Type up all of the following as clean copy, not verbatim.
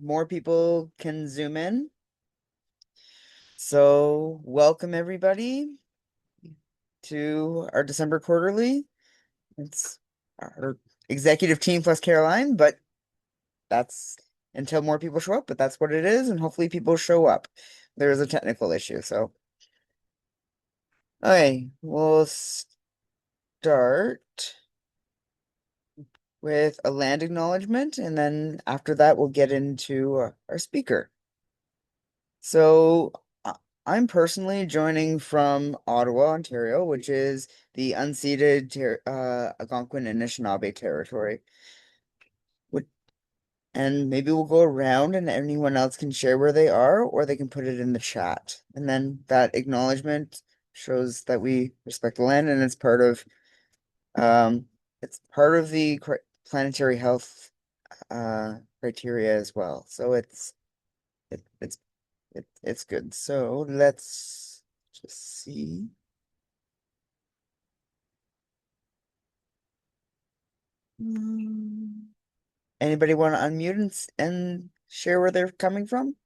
more people can zoom in. So, welcome everybody to our December quarterly. It's our executive team plus Caroline, but that's until more people show up, but that's what it is, and hopefully people show up. There is a technical issue, so okay, we'll start with a land acknowledgement, and then after that, we'll get into our speaker. So I'm personally joining from Ottawa, Ontario, which is the unceded Algonquin and Anishinaabe territory. And maybe we'll go around and anyone else can share where they are, or they can put it in the chat. And then that acknowledgement shows that we respect the land, and um it's part of the planetary health criteria as well. So it, it's it's good. So let's just see. Hmm. Anybody want to unmute and share where they're coming from?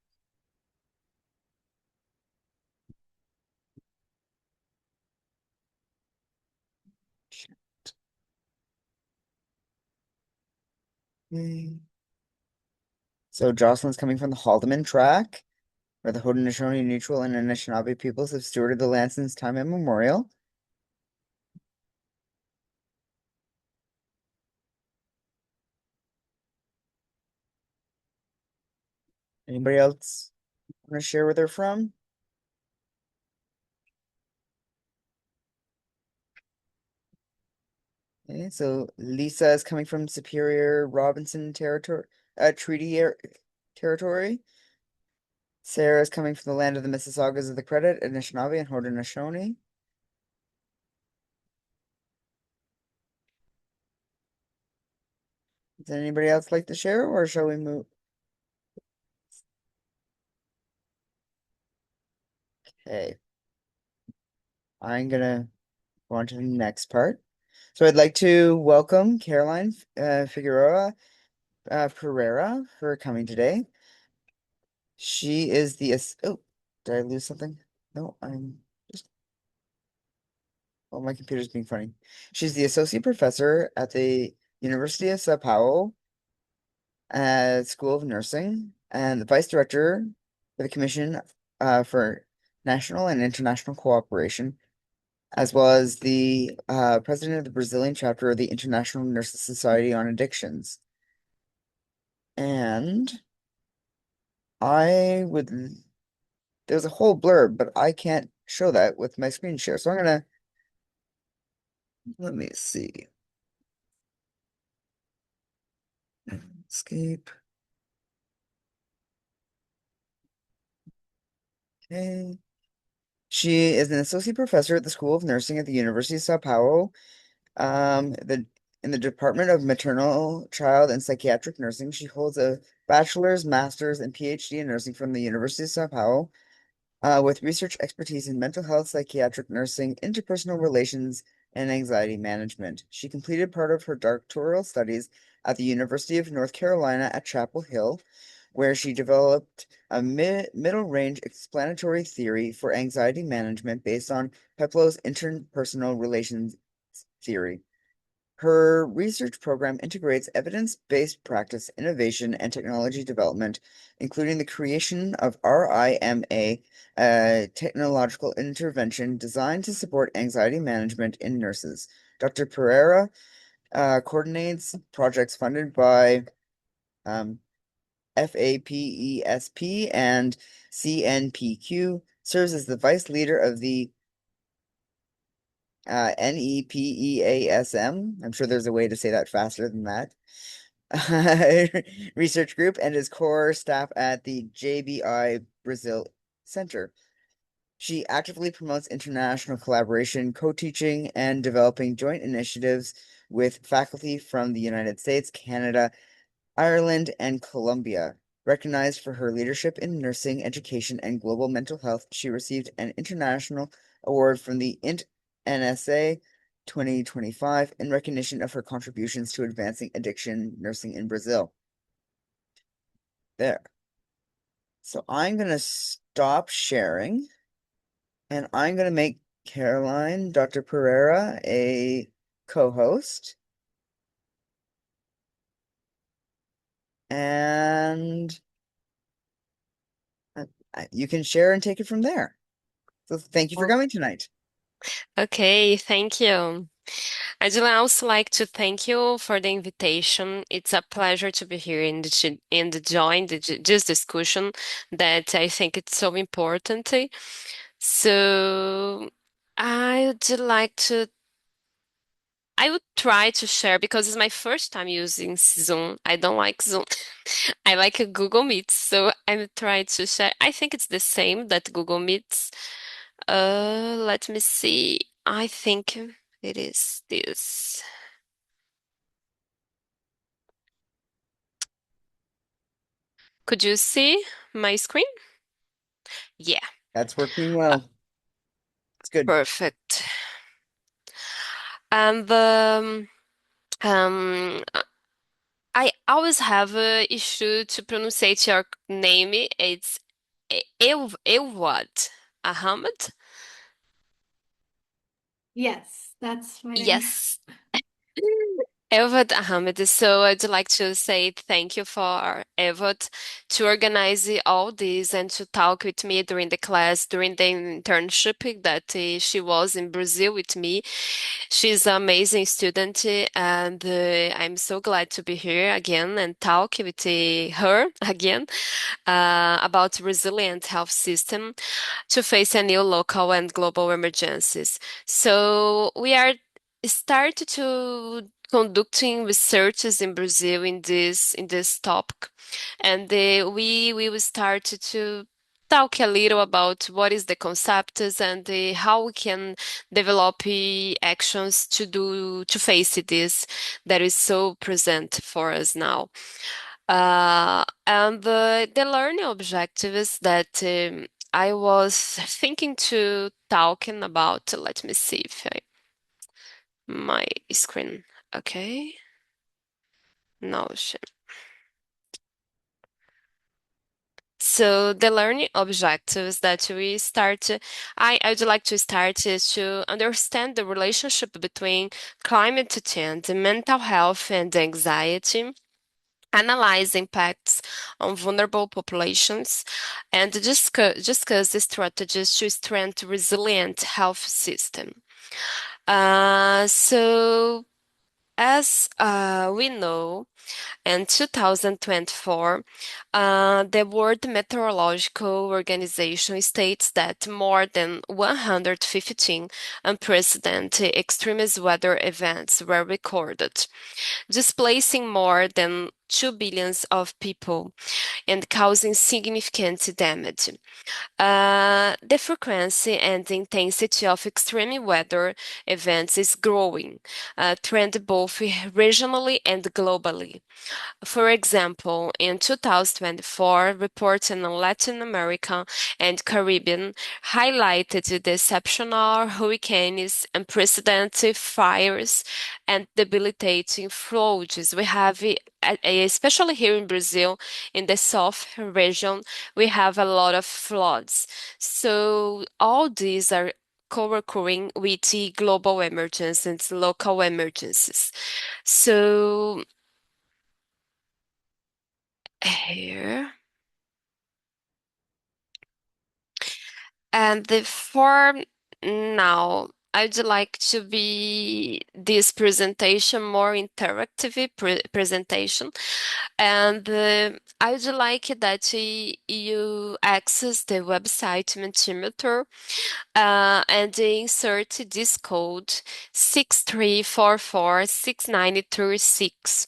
Okay. So Jocelyn's coming from the Haldeman track, where the Haudenosaunee Neutral and Anishinaabe peoples have stewarded the land since time immemorial. Anybody else want to share where they're from? Okay, so Lisa is coming from Superior Robinson territory, territory. Sarah is coming from the land of the Mississaugas of the Credit, Anishinaabe and Haudenosaunee. Does anybody else like to share, or shall we move? Okay, I'm gonna go on to the next part. So I'd like to welcome Caroline Figueroa Pereira for coming today. She is oh, did I lose something? No, I'm just, oh, my computer's being funny. She's the associate professor at the University of São Paulo School of Nursing and the vice director for the Commission for National and International Cooperation, as well as the president of the Brazilian chapter of the International Nurses Society on Addictions. And I would, there's a whole blurb, but I can't show that with my screen share. So I'm gonna, let me see. Escape. Okay. She is an associate professor at the School of Nursing at the University of São Paulo, in the Department of Maternal, Child, and Psychiatric Nursing. She holds a bachelor's, master's, and PhD in nursing from the University of São Paulo, with research expertise in mental health, psychiatric nursing, interpersonal relations, and anxiety management. She completed part of her doctoral studies at the University of North Carolina at Chapel Hill, where she developed a middle-range explanatory theory for anxiety management based on Peplow's interpersonal relations theory. Her research program integrates evidence-based practice, innovation, and technology development, including the creation of RIMA, a technological intervention designed to support anxiety management in nurses. Dr. Pereira coordinates projects funded by FAPESP and CNPQ, serves as the vice leader of the NEPEASM. I'm sure there's a way to say that faster than that. Research group and is core staff at the JBI Brazil Center. She actively promotes international collaboration, co-teaching, and developing joint initiatives with faculty from the United States, Canada, Ireland, and Colombia. Recognized for her leadership in nursing, education, and global mental health, she received an international award from the NSA 2025 in recognition of her contributions to advancing addiction nursing in Brazil. There. So I'm going to stop sharing and I'm going to make Caroline, Dr. Pereira, a co-host. And you can share and take it from there. So thank you for Oh, coming tonight. okay, thank you. I'd also like to thank you for the invitation. It's a pleasure to be here in the join this discussion that I think it's so important. So I would like to I would try to share because it's my first time using Zoom. I don't like Zoom. I like a Google Meet, so I'm trying to share. I think it's the same that Google Meets. Let me see. I think it is this. Could you see my screen? Yeah, That's working uh, well. It's good. perfect. And um, I always have a issue to pronunciate your name. It's Elwad Ahmed. Yes, that's my name. Yes. Evod Ahmed. So I'd like to say thank you for Evod to organize all this and to talk with me during the class, during the internship that she was in Brazil with me. She's an amazing student, and I'm so glad to be here again and talk with her again about resilient health system to face a new local and global emergencies. So we are started to conducting researches in Brazil in this topic, and we will start to talk a little about what is the concepts and how we can develop actions to face this that is so present for us now. And the learning objective is that I was thinking to talking about. Let me see if my screen. Okay. No. So the learning objectives that we start, I would like to start is to understand the relationship between climate change, mental health, and anxiety, analyze impacts on vulnerable populations, and discuss the strategies to strengthen resilient health system. So as we know, in 2024, the World Meteorological Organization states that more than 115 unprecedented extreme weather events were recorded, displacing more than 2 billion of people and causing significant damage. The frequency and intensity of extreme weather events is growing, trend both regionally and globally. For example, in 2024, reports in Latin America and Caribbean highlighted the exceptional hurricanes, unprecedented fires, and debilitating floods. We have, especially here in Brazil, in the south region, we have a lot of floods. So all these are co-occurring with the global emergencies, local emergencies. So here. And the form now, I'd like to be this presentation more interactive presentation. And I would like that you access the website Mentimeter and insert this code 63446936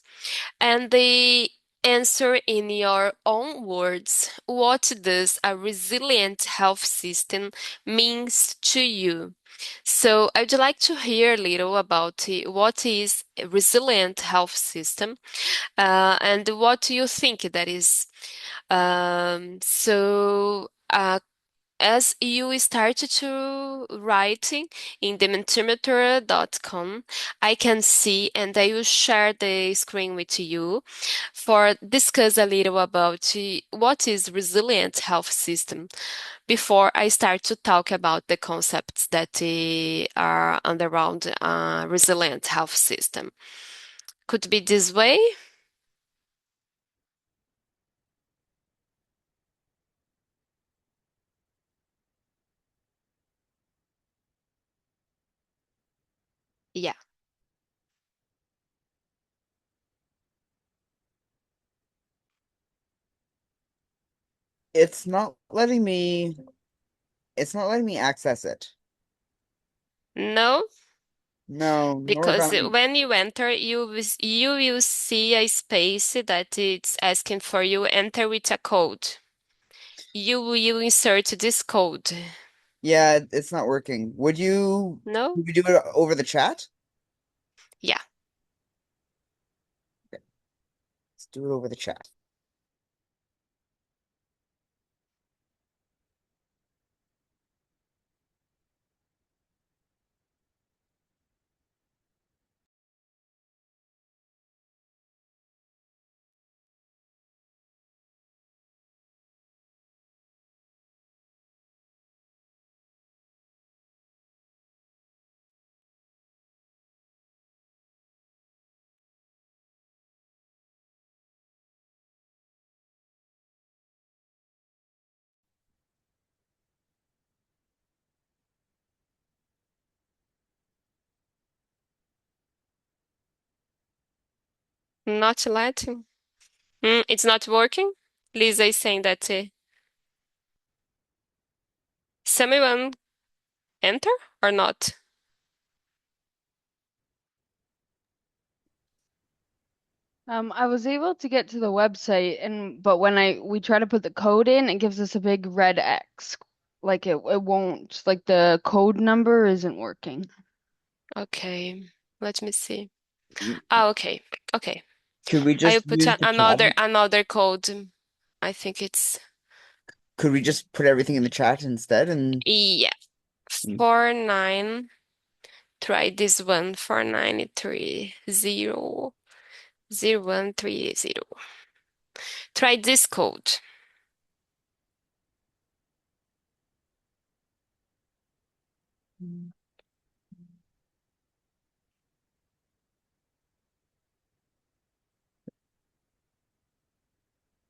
and the answer in your own words. What does a resilient health system means to you? So I'd like to hear a little about what is a resilient health system and what do you think that is. So as you start to writing in the mentimeter.com, I can see and I will share the screen with you for discuss a little about what is resilient health system before I start to talk about the concepts that are around resilient health system. Could be this way? Yeah. It's not letting me, it's not letting me access it. No? No, nor Because down. when you enter, you will see a space that it's asking for you enter with a code. You will insert this code. Yeah, it's not working. No? Would you do it over the chat? Yeah, Okay, let's do it over the chat. not letting. It's not working. Lisa is saying that someone enter or not. I was able to get to the website but when we try to put the code in, it gives us a big red X. Like it won't, like the code number isn't working. Okay, let me see. Mm, Ah, okay, okay. Could we I will just put use the chat? another code. I think it's Could we just put everything in the chat instead? And yeah. mm, 49. Try this one. 49300130. Try this code. mm,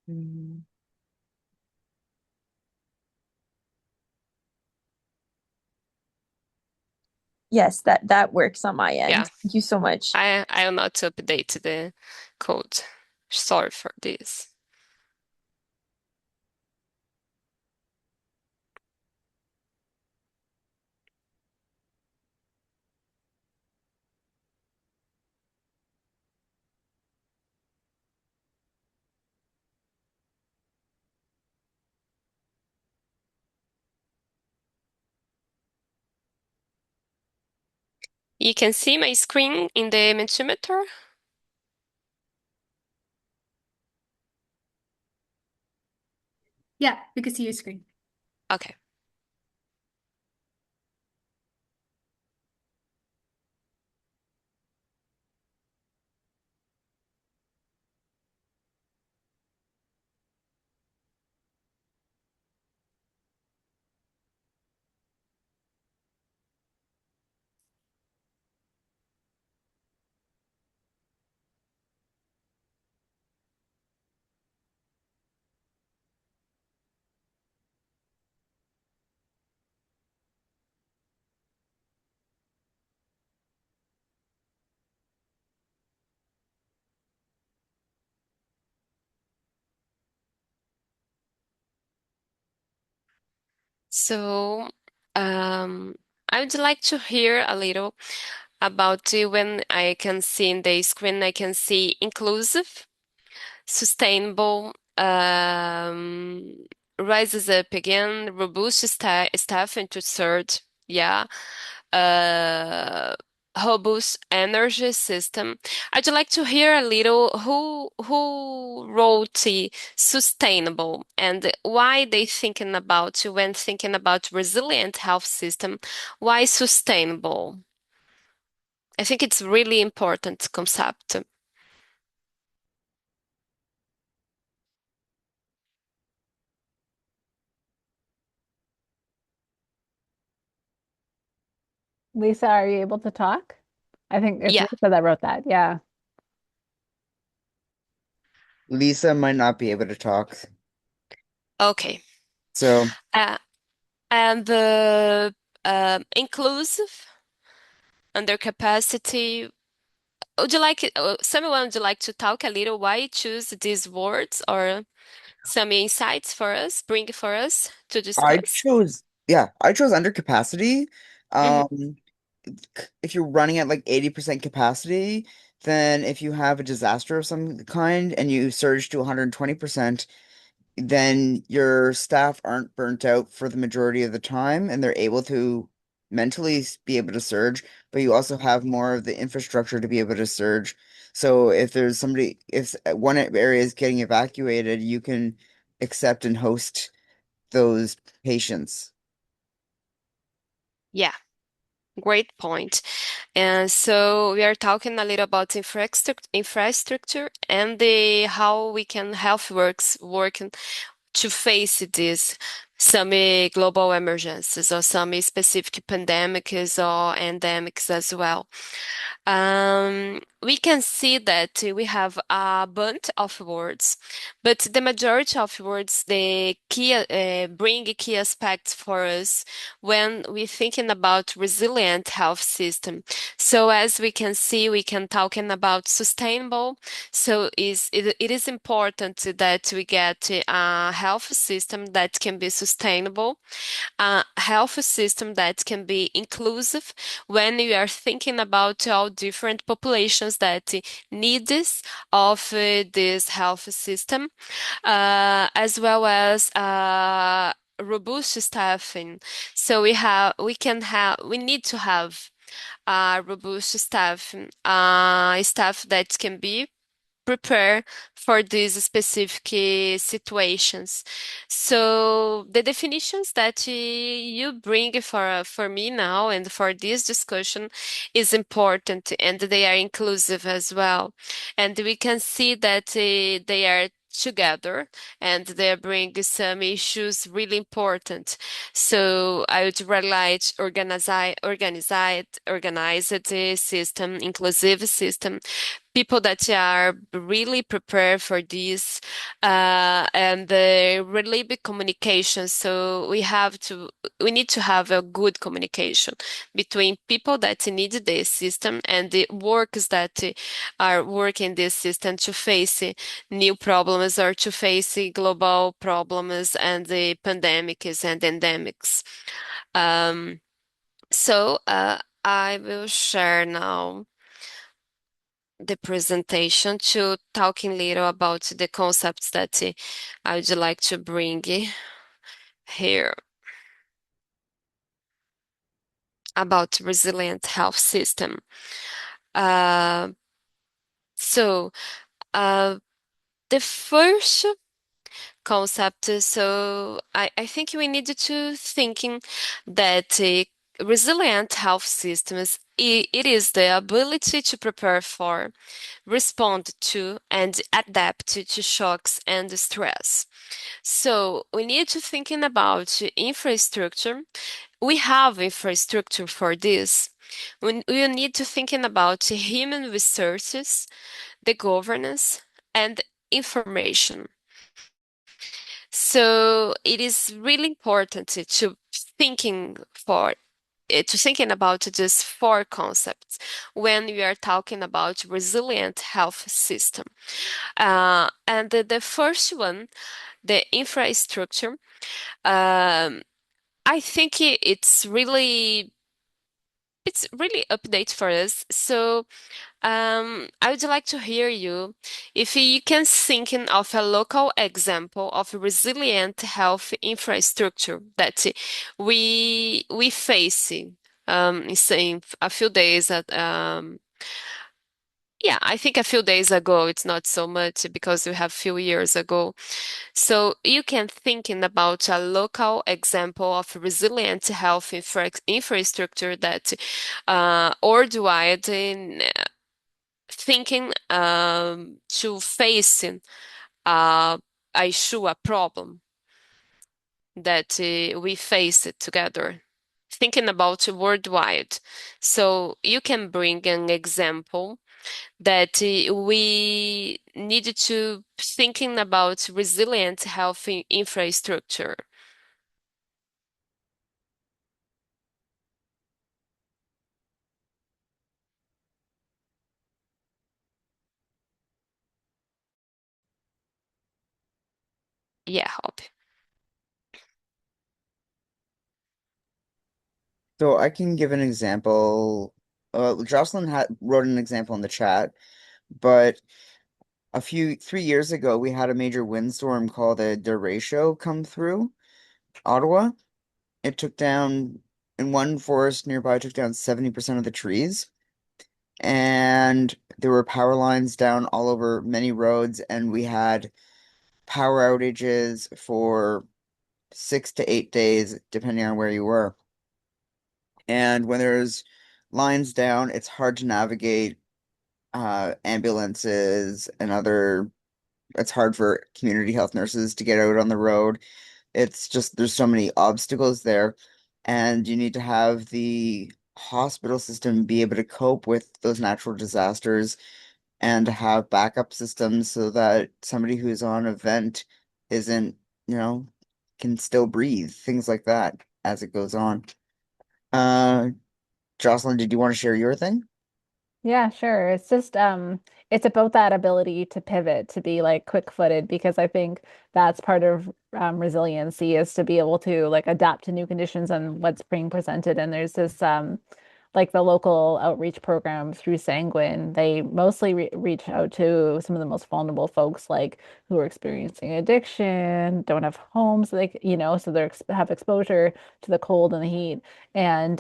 mm. Yes, that works on my Yeah, end. Thank you so much. I'll not update the code. Sorry for this. You can see my screen in the Mentimeter. Yeah, we can see your screen. Okay. So, um, I would like to hear a little about when I can see in the screen, I can see inclusive, sustainable, rises up again, robust staff into third, yeah. Uh, robust energy system. I'd like to hear a little who wrote the sustainable and why they thinking about when thinking about resilient health system, why sustainable? I think it's really important concept. Lisa, are you able to talk? I think it's Yeah, Lisa that wrote that. Yeah. Lisa might not be able to talk. okay. So Uh, and the inclusive under capacity. Would you like someone would you like to talk a little why you choose these words or some insights for us, bring for us to discuss? I chose under capacity. Hmm. Um, if you're running at like 80% capacity, then if you have a disaster of some kind and you surge to 120%, then your staff aren't burnt out for the majority of the time and they're able to mentally be able to surge, but you also have more of the infrastructure to be able to surge. So if one area is getting evacuated, you can accept and host those patients. Yeah, great point. And so we are talking a little about infrastructure and the how we can health work to face this some global emergencies or some specific pandemics or endemics as well. We can see that we have a bunch of words, but the majority of words they bring key aspects for us when we're thinking about resilient health system. So as we can see, we can talking about sustainable. So it is important that we get a health system that can be sustainable, a health system that can be inclusive when you are thinking about all different populations that need this of this health system, as well as robust staffing. So we need to have robust staff that can be prepare for these specific situations. So the definitions that you bring for me now and for this discussion is important, and they are inclusive as well. And we can see that they are together and they bring some issues really important. So I would really like organized system, inclusive system, people that are really prepared for this, and the really big communication. So we need to have a good communication between people that need this system and the workers that are working this system to face new problems or to face global problems and the pandemics and endemics. Um, I will share now the presentation to talking little about the concepts that I would like to bring here about resilient health system. Uh, so uh, the first concept, so I think we need to thinking that resilient health systems, it is the ability to prepare for, respond to, and adapt to shocks and stress. So we need to thinking about infrastructure. We have infrastructure for this. We need to thinking about human resources, the governance, and information. So it is really important thinking for to thinking about these four concepts when we are talking about resilient health system. And the first one, the infrastructure, um, I think it's really update for us. So I would like to hear you if you can think of a local example of resilient health infrastructure that we face saying a few days that yeah, I think a few days ago, it's not so much because we have few years ago. So you can thinking about a local example of resilient health infrastructure that worldwide in thinking to facing uh, a issue, a problem that we face it together. Thinking about worldwide. So you can bring an example that we need to thinking about resilient health infrastructure. Yeah, hope. So I can give an example. Jocelyn wrote an example in the chat, but 3 years ago, we had a major windstorm called a derecho come through Ottawa. It took down, in one forest nearby, it took down 70% of the trees. And there were power lines down all over many roads, and we had power outages for 6 to 8 days, depending on where you were. And when there's lines down, it's hard to navigate ambulances and other. It's hard for community health nurses to get out on the road. It's just there's so many obstacles there, and you need to have the hospital system be able to cope with those natural disasters and to have backup systems so that somebody who's on a vent isn't, you know, can still breathe, things like that as it goes on. Uh, Jocelyn, did you want to share your thing? Yeah, sure. It's just it's about that ability to pivot, to be like quick-footed, because I think that's part of resiliency, is to be able to like adapt to new conditions and what's being presented. And there's this like the local outreach program through Sanguine, they mostly reach out to some of the most vulnerable folks, like who are experiencing addiction, don't have homes, like, so they're have exposure to the cold and the heat. And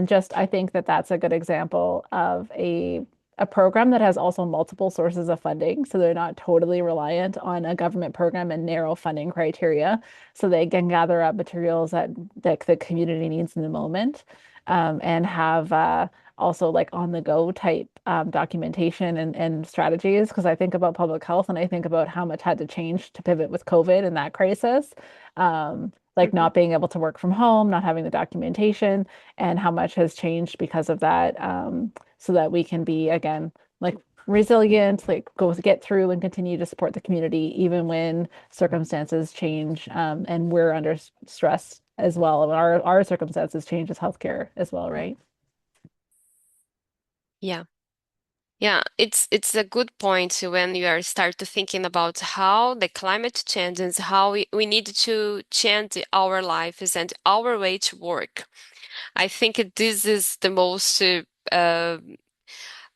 just I think that that's a good example of a program that has also multiple sources of funding, so they're not totally reliant on a government program and narrow funding criteria, so they can gather up materials that the community needs in the moment, and have also like on the go type documentation and strategies. Because I think about public health and I think about how much had to change to pivot with COVID and that crisis. Like not being able to work from home, not having the documentation, and how much has changed because of that, so that we can be again like resilient, like get through and continue to support the community even when circumstances change, and we're under stress as well. Our circumstances change as healthcare as well, right? Yeah. Yeah, it's a good point when you are start to thinking about how the climate changes, how we need to change our lives and our way to work. I think this is the most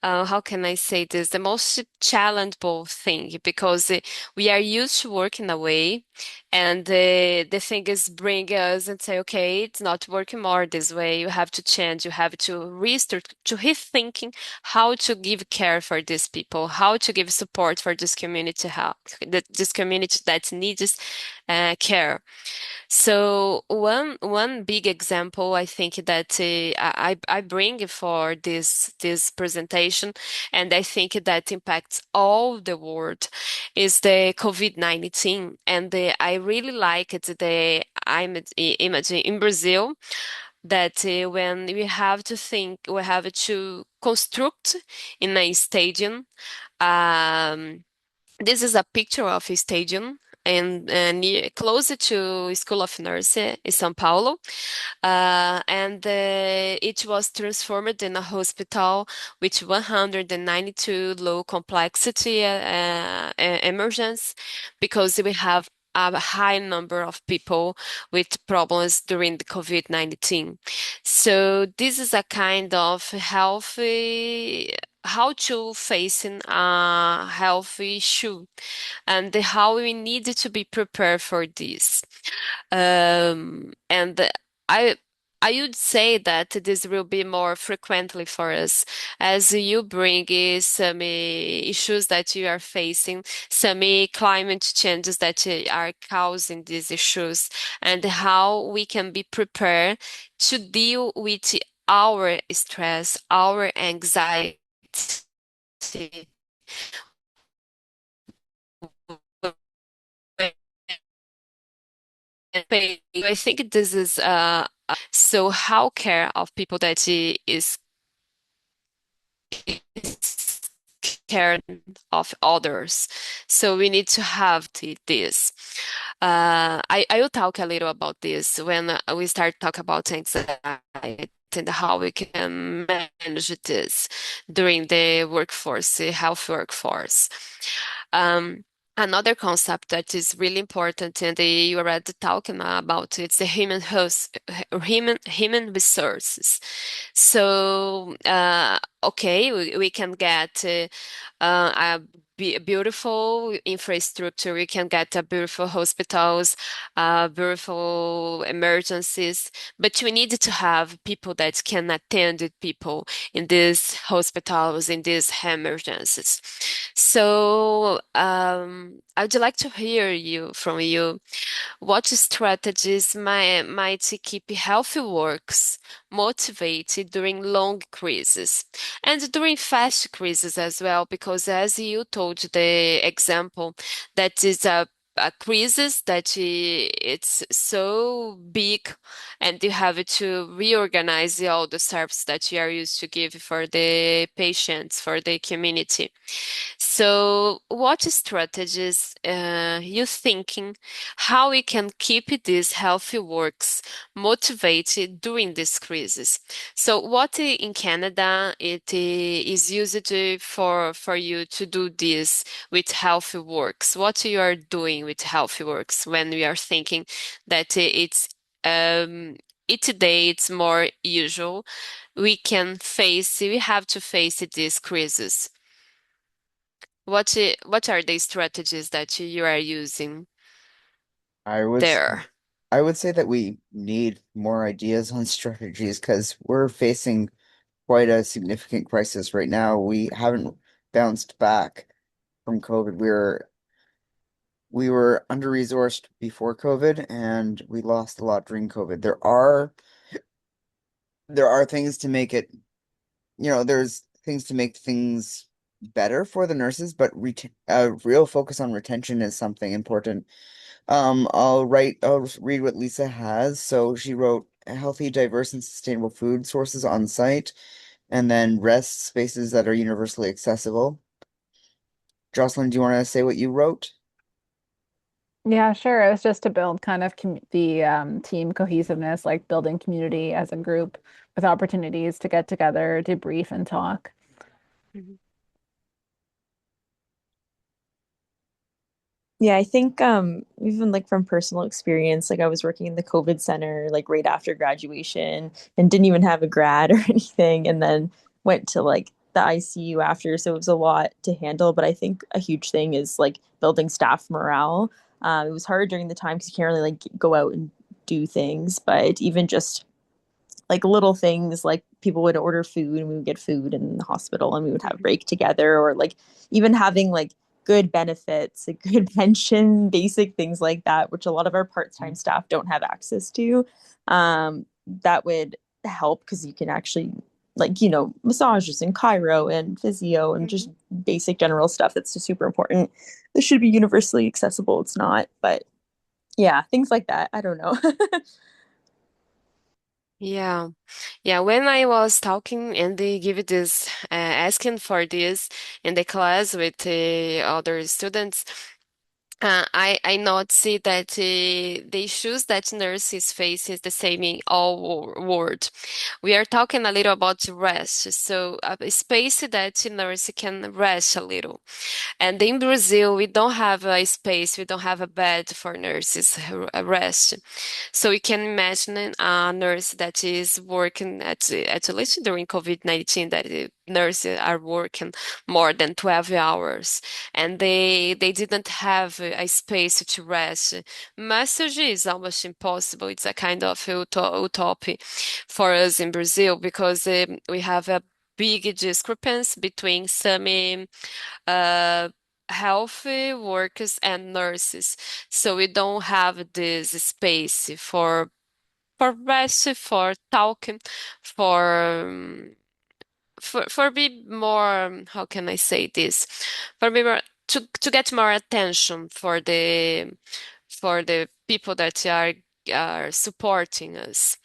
how can I say this? The most challengeable thing because we are used to working away, and the thing is bring us and say, okay, it's not working more this way. You have to change. You have to restart, to rethinking how to give care for these people, how to give support for this community, how this community that needs care. So one big example I think that I bring for this presentation, and I think that impacts all the world, is the COVID-19, and I really like it the image in Brazil that when we have to think, we have to construct in a stadium. Um, this is a picture of a stadium and near close to School of Nursing in São Paulo. And it was transformed in a hospital with 192 low complexity emergencies because we have a high number of people with problems during the COVID-19. So this is a kind of healthy how to facing a health issue and how we need to be prepared for this. And I I would say that this will be more frequently for us as you bring some issues that you are facing, some climate changes that are causing these issues, and how we can be prepared to deal with our stress, our anxiety. I think this is so how care of people that is care of others. So we need to have this. I will talk a little about this when we start talk about anxiety and how we can manage this during the workforce, the health workforce. Um, Another concept that is really important, and you already talking about, it's the human resources. So, okay, we can get a beautiful infrastructure. We can get a beautiful hospitals, beautiful emergencies, but we need to have people that can attend to people in these hospitals, in these emergencies. So, I would like to hear from you. What strategies might keep healthy works motivated during long crises and during fast crises as well? Because as you told the example, that is a crisis that it's so big and you have to reorganize all the services that you are used to give for the patients, for the community. So, what strategies you thinking how we can keep these healthy works motivated during this crisis? So, what in Canada it is used for you to do this with healthy works? What you are doing with healthy works when we are thinking that um, today it's more usual. We have to face this crisis. What are the strategies that you are using I would s- there? I would say that we need more ideas on strategies because we're facing quite a significant crisis right now. We haven't bounced back from COVID. We were under-resourced before COVID and we lost a lot during COVID. There are things to make it, there's things to make things better for the nurses, but a real focus on retention is something important. I'll read what Lisa has. So she wrote healthy, diverse, and sustainable food sources on site, and then rest spaces that are universally accessible. Jocelyn, do you want to say what you wrote? Yeah, sure. It was just to build kind of the team cohesiveness, like building community as a group with opportunities to get together, debrief, and talk. Mhm. Yeah, I think even like from personal experience, like I was working in the COVID center like right after graduation and didn't even have a grad or anything, and then went to like the ICU after, so it was a lot to handle. But I think a huge thing is like building staff morale. It was hard during the time because you can't really like go out and do things, but even just like little things like people would order food and we would get food in the hospital and we would have Mhm. break together, or like even having like good benefits, a good pension, basic things like that, which a lot of our part-time staff don't have access to. That would help because you can actually like massages and chiro and physio and just Mhm. basic general stuff that's just super important. This should be universally accessible. It's not, but yeah, things like that. I don't know. Yeah. Yeah, when I was talking and they give it this asking for this in the class with other students, I not see that the issues that nurses face is the same in all world. We are talking a little about rest, so a space that nurse can rest a little. And in Brazil, we don't have a space, we don't have a bed for nurses rest. So you can imagine a nurse that is working at least during COVID-19 that nurses are working more than 12 hours, and they didn't have a space to rest. Massage is almost impossible. It's a kind of utopia for us in Brazil because we have a big discrepancy between some uh, healthy workers and nurses. So we don't have this space for rest, for talking, for for be more, how can I say this? For be more to get more attention for the people that are supporting us.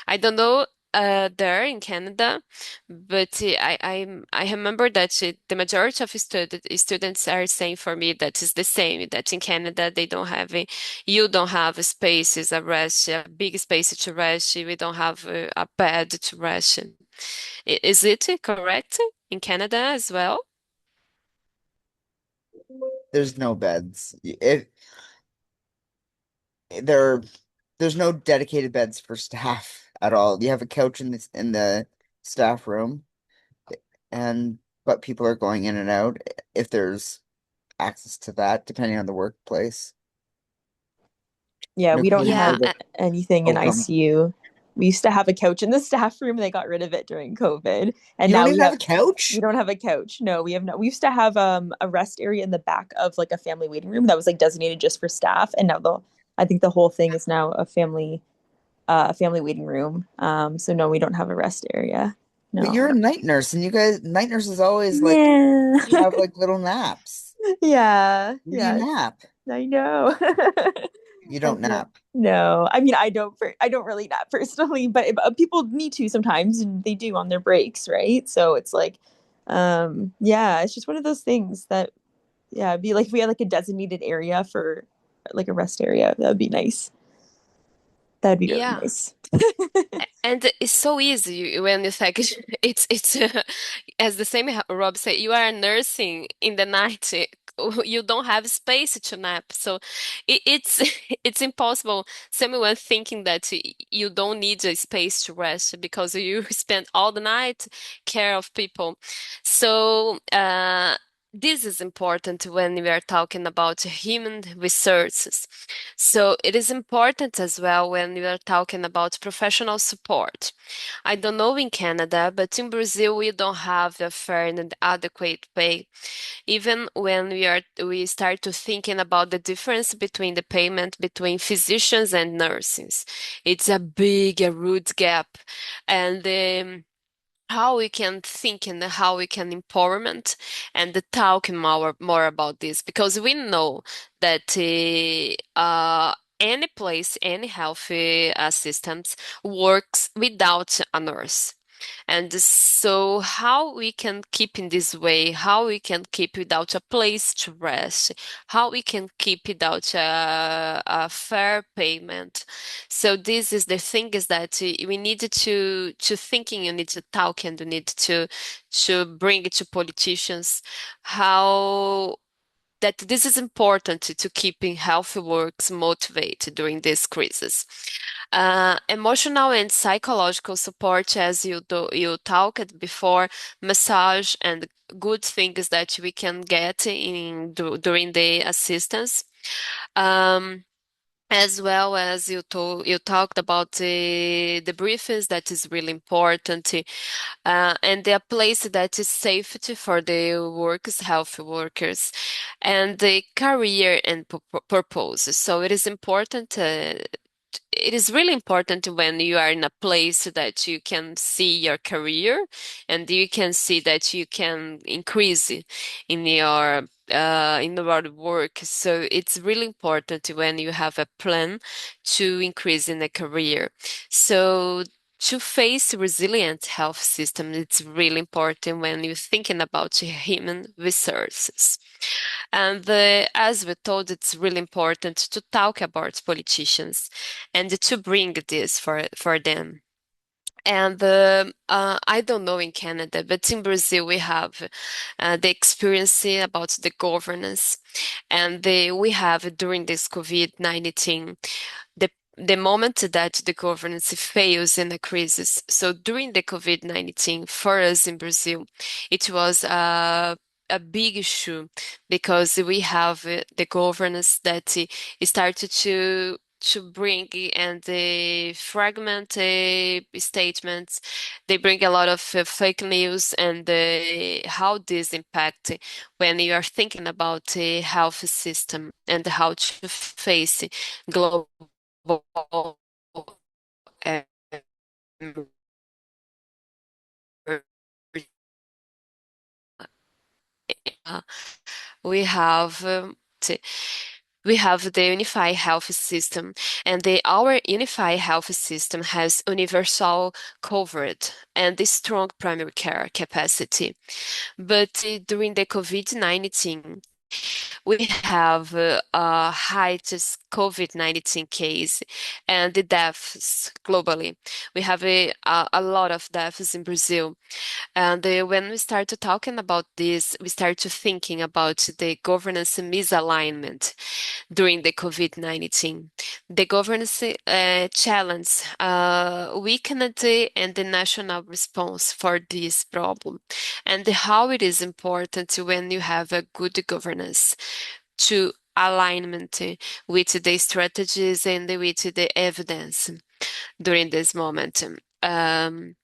I don't know there in Canada, but I remember that the majority of students are saying for me that it's the same, that in Canada they don't have you don't have spaces a rest, a big space to rest. We don't have a bed to rest. Is it correct in Canada as well? There's no beds. There there's no dedicated beds for staff at all. You have a couch in the staff room, and but people are going in and out if there's access to that, depending on the workplace. Yeah, No we don't Yeah, have private. anything in Oh, come. ICU. We used to have a couch in the staff room. They got rid of it during COVID, and You don't now even have a we couch? don't have a couch. No, we have no. We used to have a rest area in the back of like a family waiting room that was like designated just for staff, and now the I think the whole thing is now a family waiting room. So no, we don't have a rest area. But No. you're a night nurse, and you guys, night nurses always like Yeah. have like little naps. Yeah. Where do you Yeah. nap? I know. You I don't know. nap. No, I mean I don't really nap personally, but people need to sometimes, and they do on their breaks, right? So it's like, yeah, it's just one of those things that, yeah, it'd be like if we had like a designated area for like a rest area. That would be nice. That'd be really yeah. nice. And it's so easy when you think it's as the same Rob said, you are nursing in the night. You don't have space to nap, so it's it's impossible. Someone thinking that you don't need a space to rest because you spend all the night care of people. So this is important when we are talking about human resources. So it is important as well when we are talking about professional support. I don't know in Canada, but in Brazil we don't have a fair and adequate pay. Even when we start to thinking about the difference between the payment between physicians and nurses. It's a big, a rude gap. And how we can think and how we can empowerment and talk more about this because we know that any place, any healthy assistance works without a nurse. And so, how we can keep in this way, how we can keep without a place to rest, how we can keep without a fair payment. So, this is the thing is that we need to thinking, you need to talk, and you need to bring it to politicians how that this is important to keeping healthy works motivated during this crisis. Emotional and psychological support, as you talked before, massage and good things that we can get during the assistance. Um, as well as you talked about the briefings that is really important, and the place that is safety for the workers, health workers, and the career and purpose. So it is important. It is really important when you are in a place that you can see your career and you can see that you can increase in your work. So it's really important when you have a plan to increase in a career. So to face resilient health system, it's really important when you're thinking about human resources. And as we told, it's really important to talk about politicians and to bring this for them. And I don't know in Canada, but in Brazil we have the experience about the governance, and we have during this COVID-19, the the moment that the governance fails in a crisis. So during the COVID-19, for us in Brazil, it was a big issue because we have the governance that started to bring and the fragment statements. They bring a lot of fake news and how this impact when you are thinking about the health system and how to face global um, uh, we have we have the unified health system, and our unified health system has universal coverage and a strong primary care capacity. But during the COVID-19, we have a highest COVID-19 case and the deaths globally. We have a lot of deaths in Brazil. And when we start to talking about this, we start to thinking about the governance misalignment during the COVID-19. The governance challenge weakened and the national response for this problem, and how it is important when you have a good governance to alignment with the strategies and with the evidence during this moment. Um,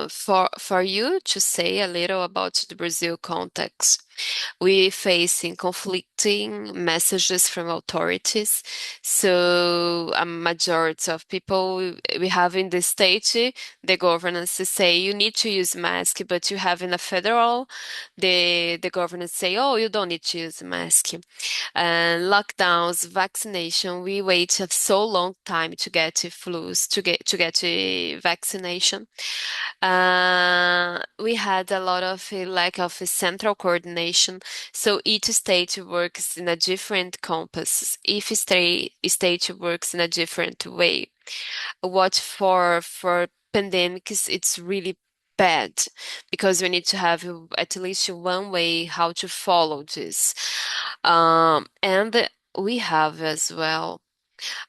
for you to say a little about the Brazil context, we facing conflicting messages from authorities. So a majority of people we have in the state, the governance say you need to use mask, but you have in a federal, the governance say, oh, you don't need to use mask. And lockdowns, vaccination, we waited so long time to get to flus, to get vaccination. We had a lot of lack of central coordination, so each state works in a different compass. If state works in a different way. What for pandemics, it's really bad because we need to have at least one way how to follow this. And we have as well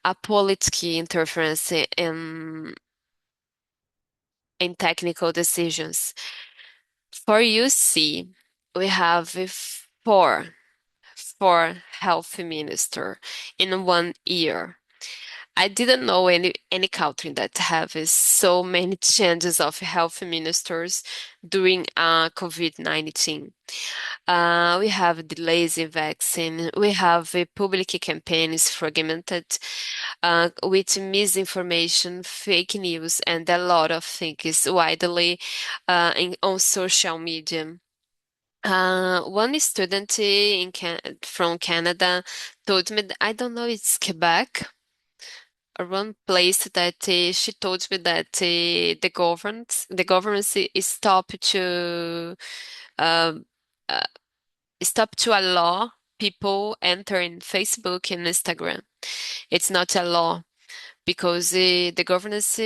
a political interference in technical decisions. For UC, we have four health minister in 1 year. I didn't know any country that have so many changes of health ministers during COVID-19. We have delays in vaccine. We have public campaigns fragmented with misinformation, fake news, and a lot of things widely on social media. One student from Canada told me, I don't know, it's Quebec or one place that she told me that the government is um, uh, stopped to allow people entering Facebook and Instagram. It's not a law because the governance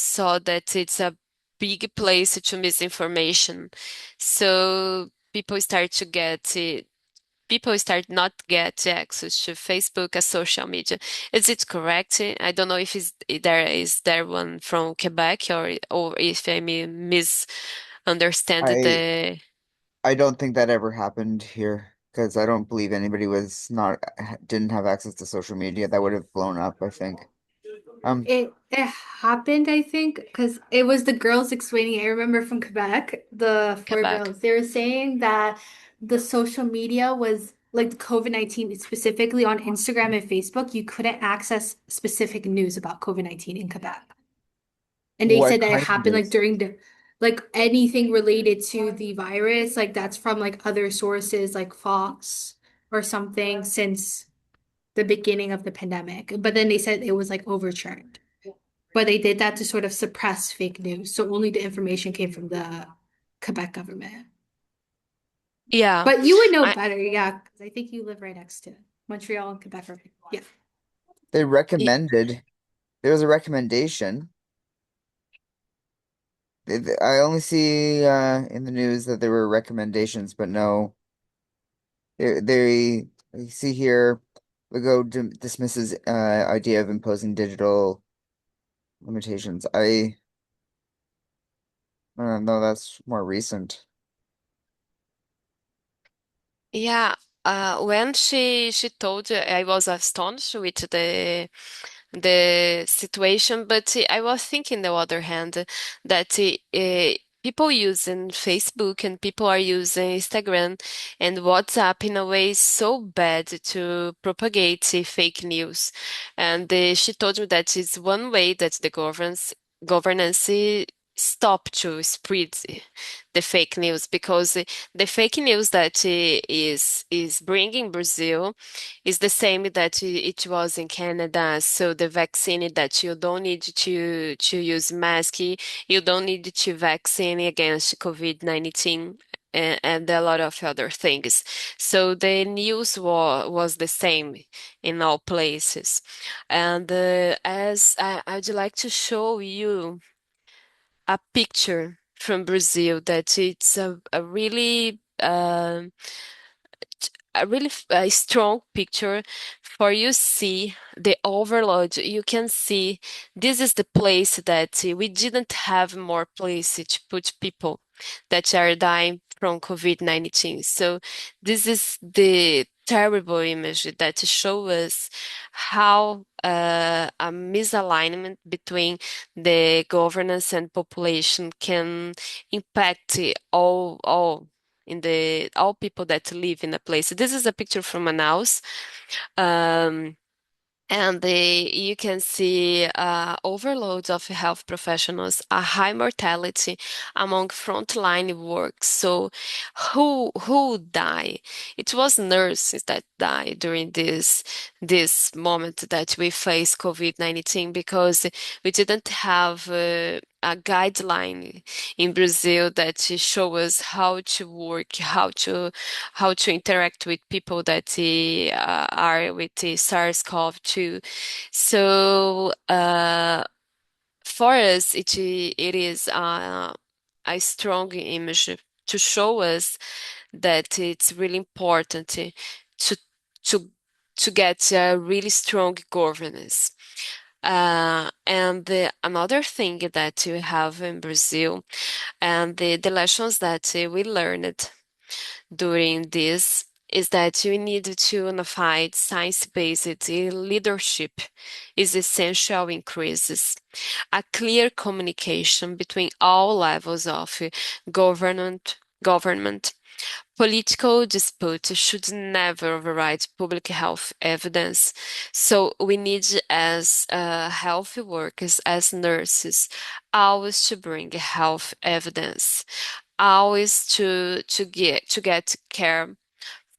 saw that it's a big place to misinformation. So people start not get access to Facebook as social media. Is it correct? I don't know if there one from Quebec or if I misunderstand I the I don't think that ever happened here because I don't believe anybody was not didn't have access to social media. That would have blown up, I think. Um, It happened, I think, because it was the girls explaining. I remember from Quebec, the four Quebec. girls. They were saying that the social media was like the COVID-19 specifically on Instagram and Facebook. You couldn't access specific news about COVID-19 in Quebec. And they what said that it kind of happened like news? during the like anything related to the virus, like that's from like other sources like Fox or something since the beginning of the pandemic. But then they said it was like overturned. But they did that to sort of suppress fake news. So only the information came from the Quebec government. Yeah. But you would know I better, yeah, because I think you live right next to Montreal and Quebec. Yeah. They y- recommended there was a recommendation. I only see in the news that there were recommendations, but no, they I see here Legault dismisses idea of imposing digital limitations. I don't know, that's more recent. Yeah, when she told, I was astonished with the situation, but I was thinking the other hand that people using Facebook and people are using Instagram and WhatsApp in a way so bad to propagate fake news. And she told me that is one way that the governance stop to spread the fake news because the fake news that is bringing Brazil is the same that it was in Canada. So the vaccine that you don't need to use mask, you don't need to vaccine against COVID-19 and a lot of other things. So the news was the same in all places. And as I'd like to show you a picture from Brazil that it's a really a strong picture for you see the overload. You can see this is the place that we didn't have more place to put people that are dying from COVID-19. So this is the terrible image that show us how a misalignment between the governance and population can impact all in the all people that live in a place. This is a picture from Manaus. Um, and you can see overloads of health professionals, a high mortality among frontline work. So, who die? It was nurses that died during this moment that we face COVID-19 because we didn't have a guideline in Brazil that show us how to work, how to interact with people that are with the SARS-CoV-2. So for us, it is a strong image to show us that it's really important to to to get a really strong governance. And another thing that we have in Brazil, and the lessons that we learned during this is that we need to unify science-based leadership is essential in crisis. A clear communication between all levels of government. Political disputes should never override public health evidence. So we need, as health workers, as nurses, always to bring health evidence, always to get care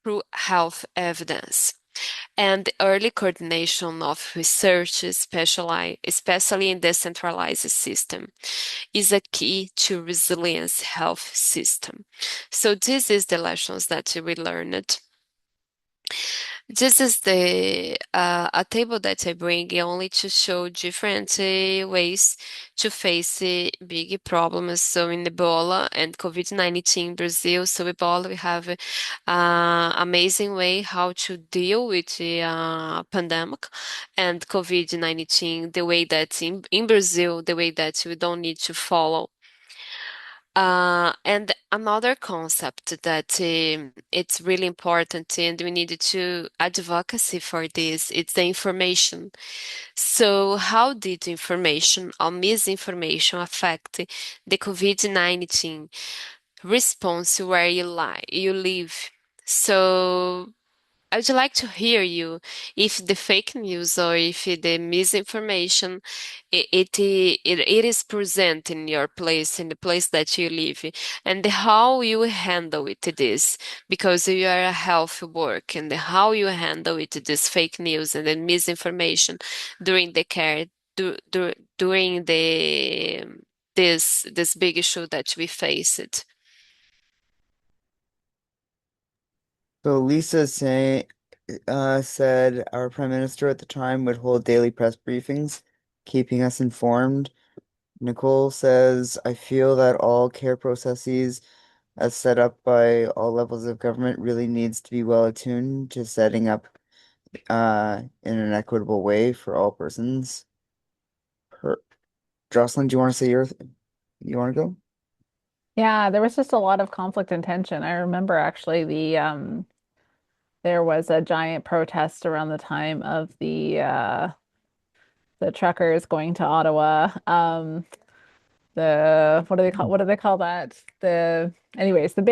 through health evidence. And the early coordination of research, especially in decentralized system, is a key to resilience health system. So this is the lessons that we learned. This is the a table that I bring only to show different ways to face big problems. So in Ebola and COVID-19 in Brazil, so Ebola we have amazing way how to deal with the pandemic, and COVID-19 the way that in Brazil the way that we don't need to follow. And another concept that it's really important and we need to advocacy for this, it's the information. So how did information or misinformation affect the COVID-19 response where you live? So I would like to hear you if the fake news or if the misinformation it is present in your place, in the place that you live, and how you handle it this because you are a health work and how you handle it this fake news and the misinformation during the care during the this big issue that we faced. So Lisa said our prime minister at the time would hold daily press briefings, keeping us informed. Nicole says, I feel that all care processes as set up by all levels of government really needs to be well attuned to setting up in an equitable way for all persons. Per Jocelyn, do you want to say you want to go? Yeah, there was just a lot of conflict and tension. I remember actually there was a giant protest around the time of the truckers going to Ottawa. The what do they call that? Anyways, there's a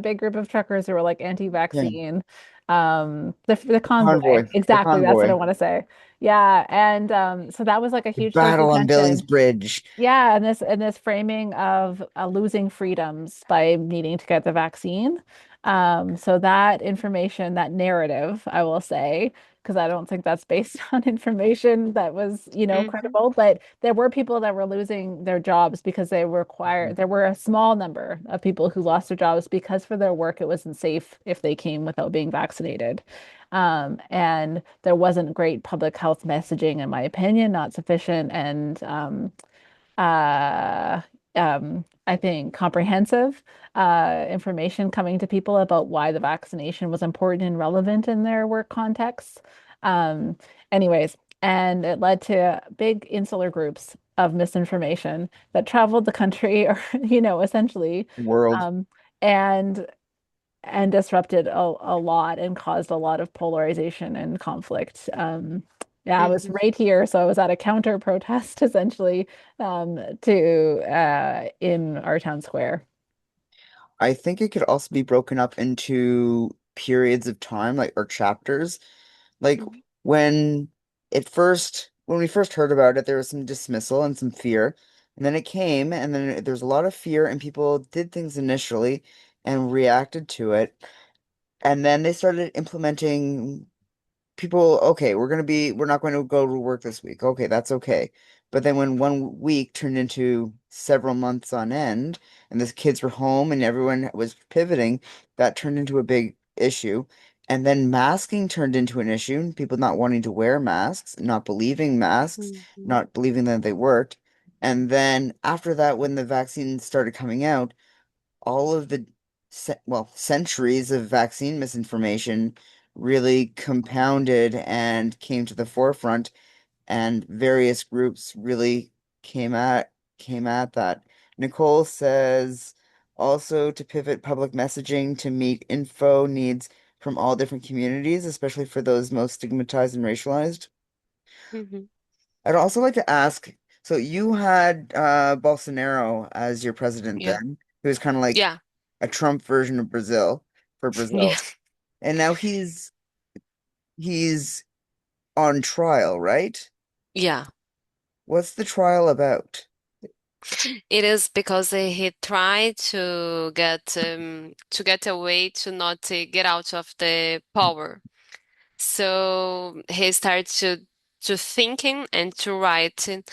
big group of truckers who were like Yeah, anti-vaccine. The convoy. convoy, the Exactly, that's what I convoy, want to say. Yeah, and so that was like a the huge source of battle on Billings tension. Bridge. Yeah, and this framing of losing freedoms by needing to get the vaccine. So that information, that narrative, I will say, because I don't think that's based on information that was, Hmm. credible, but there were people that were losing their jobs because they were required. There were a small number of people who lost their jobs because for their work it wasn't safe if they came without being vaccinated. And there wasn't great public health messaging, in my opinion, not sufficient and uh, I think comprehensive information coming to people about why the vaccination was important and relevant in their work contexts. Um, anyways, and it led to big insular groups of misinformation that traveled the country, or essentially, World. um, and disrupted a lot and caused a lot of polarization and conflict. Yeah, I was Hmm. right here, so I was at a counter protest essentially to in our town square. I think it could also be broken up into periods of time, like or chapters. Like when when we first heard about it, there was some dismissal and some fear. And then it came, and then there's a lot of fear, and people did things initially and reacted to it. And then they started implementing people, okay, we're not going to go to work this week. Okay, that's okay. But then when 1 week turned into several months on end, and the kids were home and everyone was pivoting, that turned into a big issue. And then masking turned into an issue, people not wanting to wear masks, not believing masks, Hmm. not believing that they worked. And then after that, when the vaccine started coming out, all of the centuries of vaccine misinformation really compounded and came to the forefront, and various groups really came at came at that. Nicole says also to pivot public messaging to meet info needs from all different communities, especially for those most stigmatized and racialized. Hmm. I'd also like to ask, so you had Bolsonaro as your president Yeah. then, who was kind of like Yeah. a Trump version of Brazil. Yeah. And now he's on trial, right? Yeah. What's the trial about? It is because he tried to get away to not get out of the power. So he started to thinking and to writing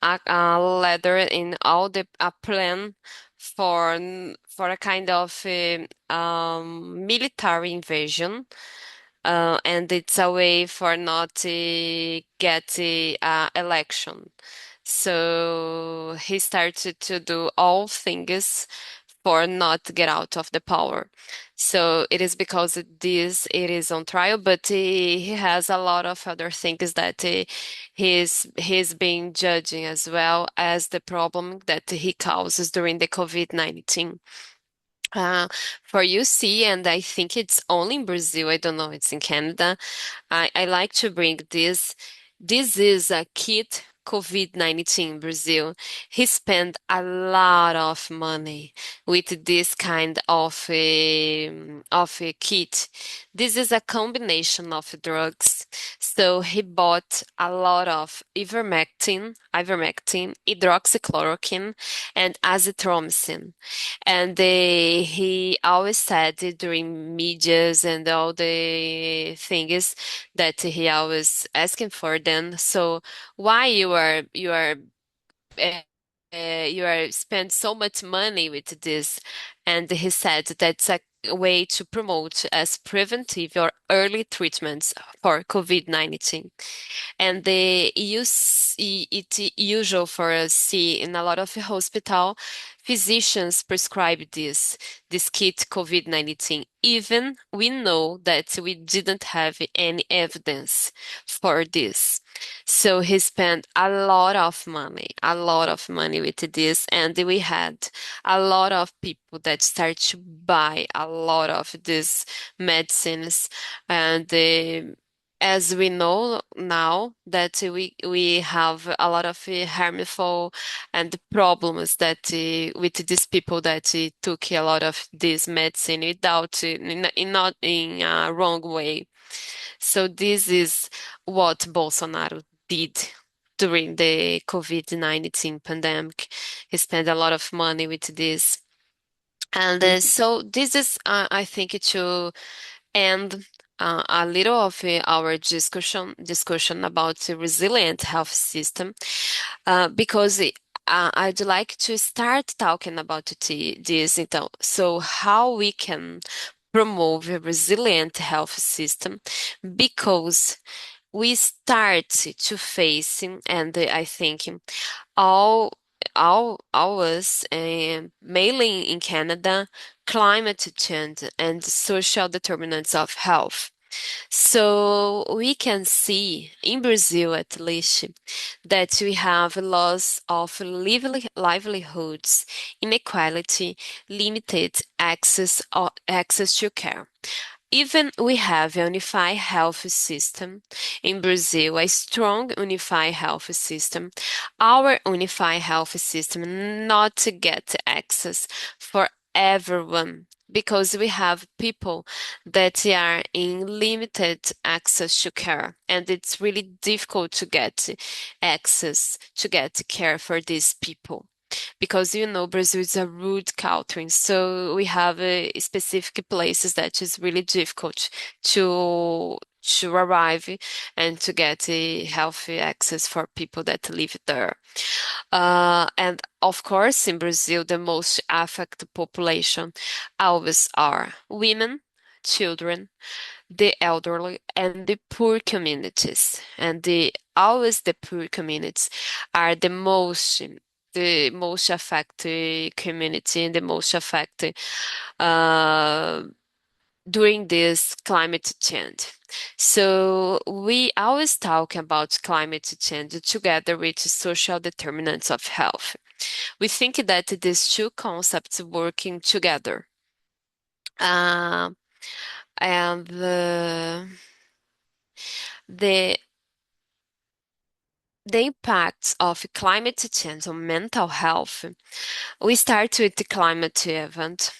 a letter in all the a plan for a kind of military invasion, and it's a way for not to get election. So he started to do all things for not get out of the power. So it is because it is on trial, but he has a lot of other things that he's being judging as well as the problem that he causes during the COVID-19. Uh, for UC, and I think it's only in Brazil, I don't know, it's in Canada. I like to bring this. This is a kid COVID-19 Brazil. He spent a lot of money with this kind of a kit. This is a combination of drugs. So he bought a lot of ivermectin, hydroxychloroquine, and azithromycin. And he always said during medias and all the things that he always asking for them. So why you are you are spend so much money with this. And he said that's a way to promote as preventive or early treatments for COVID-19. And it's usual for us see in a lot of hospital, physicians prescribe this kit COVID-19. Even we know that we didn't have any evidence for this. So he spent a lot of money with this, and we had a lot of people that start to buy a lot of these medicines, and as we know now that we have a lot of harmful and problems that with these people that took a lot of this medicine without not in a wrong way. So this is what Bolsonaro did during the COVID-19 pandemic. He spent a lot of money with this. And so this is, I think, to end a little of our discussion about the resilient health system, because I'd like to start talking about this. Então, so how we can promote a resilient health system, because we start to face, and I think all all us, mainly in Canada, climate change and social determinants of health. So we can see in Brazil, at least, that we have loss of livelihoods, inequality, limited access to care. Even we have a unified health system in Brazil, a strong unified health system. Our unified health system not to get access for everyone, because we have people that are in limited access to care, and it's really difficult to get access to get care for these people, because Brazil is a rude country, so we have specific places that is really difficult to arrive and to get a healthy access for people that live there. And of course, in Brazil, the most affected population always are women, children, the elderly, and the poor communities. And the poor communities are the most affected community and the most affected uh, during this climate change. So we always talk about climate change together with social determinants of health. We think that these two concepts working together. Uh, and the the impacts of climate change on mental health. We start with the climate event.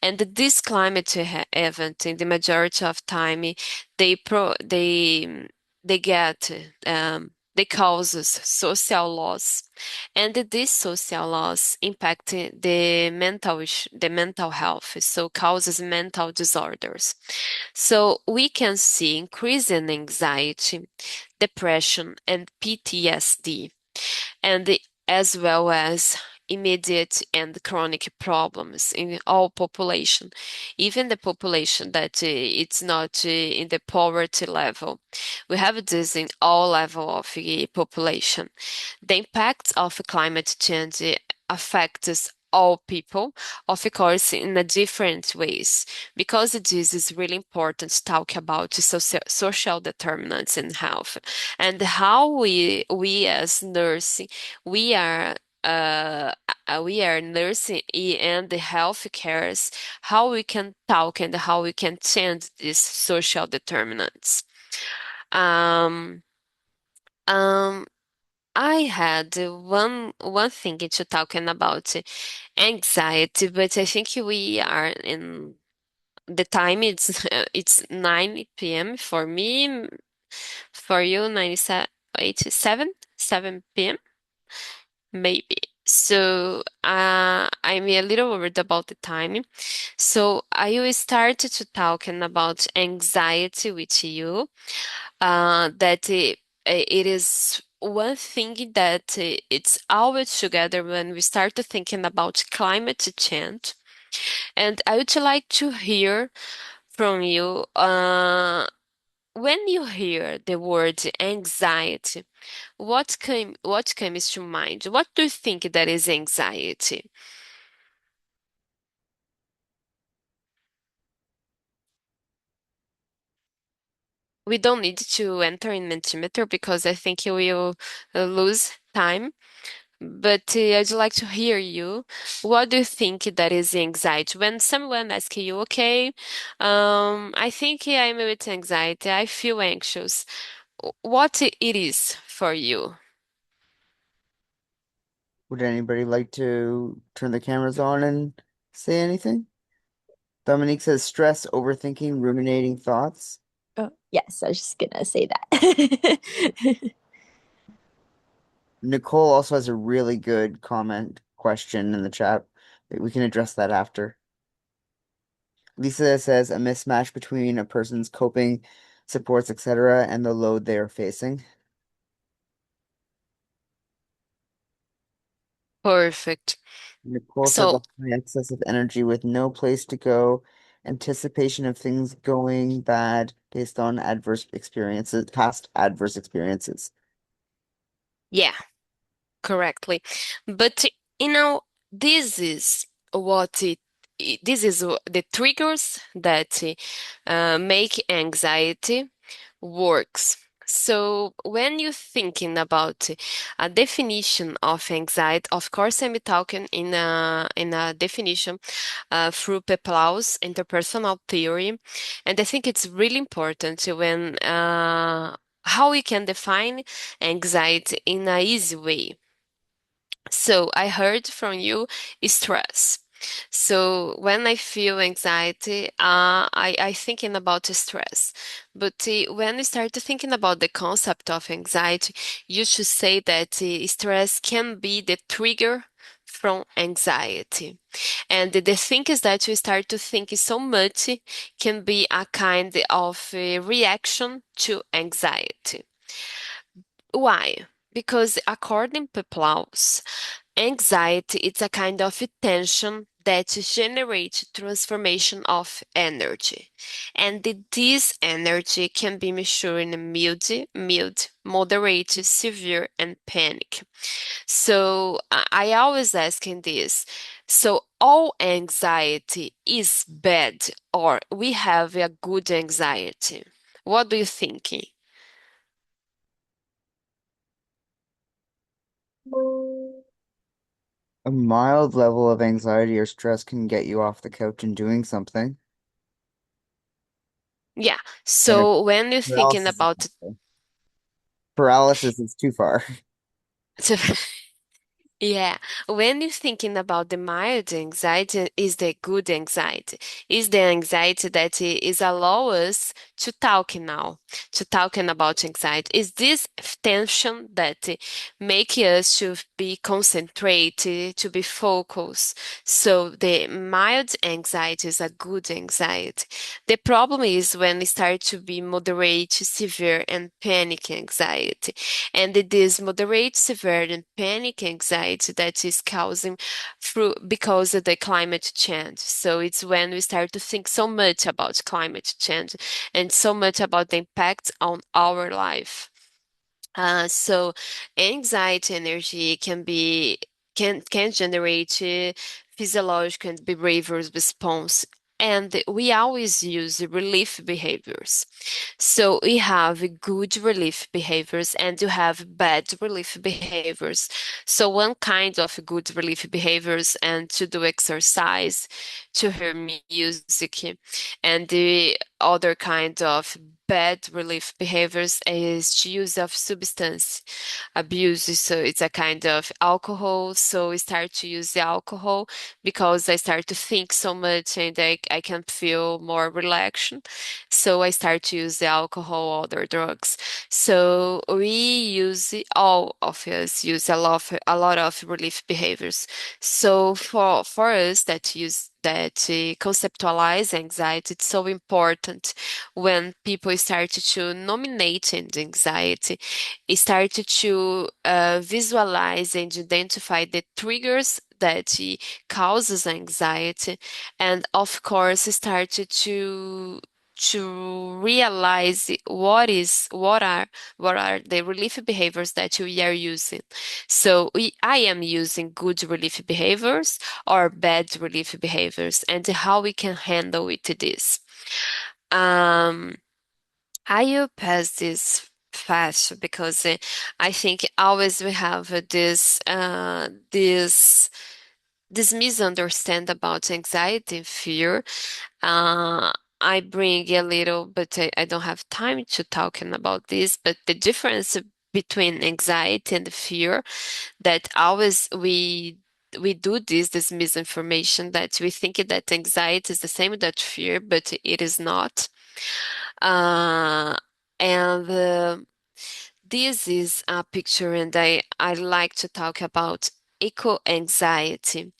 And this climate event, in the majority of time, they get they causes social loss, and this social loss impact the mental health, so causes mental disorders. So we can see increase in anxiety, depression, and PTSD, and as well as immediate and chronic problems in all population, even the population that it's not in the poverty level. We have this in all level of population. The impacts of climate change affects all people, of course, in a different ways, because this is really important to talk about social determinants in health, and how we as nursing, we are nursing and the health cares, how we can talk and how we can change these social determinants. Um, um, I had one thing to talking about anxiety, but I think we are in the time. It's 9 p.m. for me. For you, 97, 87, 7 p.m. maybe. So I'm a little worried about the time. So I will start to talking about anxiety with you. That it is one thing that it's always together when we start to thinking about climate change. And I would like to hear from you, when you hear the word anxiety, what comes to mind? What do you think that is anxiety? We don't need to enter in Mentimeter because I think you will lose time. But I'd like to hear you. What do you think that is anxiety? When someone asks you, okay, I think I'm with anxiety, I feel anxious. What it is for you? Would anybody like to turn the cameras on and say anything? Dominique says stress, overthinking, ruminating thoughts. Oh, yes, I was just gonna say that. Nicole also has a really good comment question in the chat. We can address that after. Lisa says a mismatch between a person's coping supports, etc., and the load they are facing. Perfect. Nicole says a So, high excess of energy with no place to go, anticipation of things going bad based on adverse experiences, past adverse experiences. yeah, correctly. But this is what this is the triggers that make anxiety works. So when you're thinking about a definition of anxiety, of course, I'm talking in a definition through Peplau's interpersonal theory, and I think it's really important when how we can define anxiety in a easy way. So I heard from you stress. So when I feel anxiety, I thinking about stress. But when we start thinking about the concept of anxiety, you should say that stress can be the trigger from anxiety. And the thing is that you start to think so much can be a kind of reaction to anxiety. Why? Because according to Plaus, anxiety is a kind of tension that generates transformation of energy. And this energy can be measured in mild, moderate, severe, and panic. So I always asking this. So all anxiety is bad or we have a good anxiety? What do you think? A mild level of anxiety or stress can get you off the couch and doing something. Yeah. And a So when you're thinking paralysis is about also. Paralysis is too far. yeah, when you're thinking about the mild anxiety, is the good anxiety? Is the anxiety that is allow us to talk now, to talking about anxiety? Is this tension that make us to be concentrated, to be focused? So the mild anxiety is a good anxiety. The problem is when it start to be moderate, severe, and panic anxiety. And it is moderate, severe, and panic anxiety that is causing through because of the climate change. So it's when we start to think so much about climate change and so much about the impact on our life. So anxiety energy can generate physiological and behavioral response. And we always use relief behaviors. So we have good relief behaviors and you have bad relief behaviors. So one kind of good relief behaviors and to do exercise, to hear music, and the other kind of bad relief behaviors is to use of substance abuse. So it's a kind of alcohol. So I start to use the alcohol because I start to think so much and I can feel more relaxed. So I start to use the alcohol, other drugs. So we use all of us use a lot of relief behaviors. So for us that conceptualize anxiety. It's so important when people start to nominate anxiety, start to visualize and identify the triggers that causes anxiety, and of course start to realize what are the relief behaviors that we are using. So I am using good relief behaviors or bad relief behaviors, and how we can handle with this. Um, I will pass this fast because I think always we have this misunderstand about anxiety and fear. Uh, I bring a little, but I don't have time to talking about this. But the difference between anxiety and fear, that always we do this misinformation, that we think that anxiety is the same that fear, but it is not. Uh, and this is a picture, and I like to talk about eco-anxiety.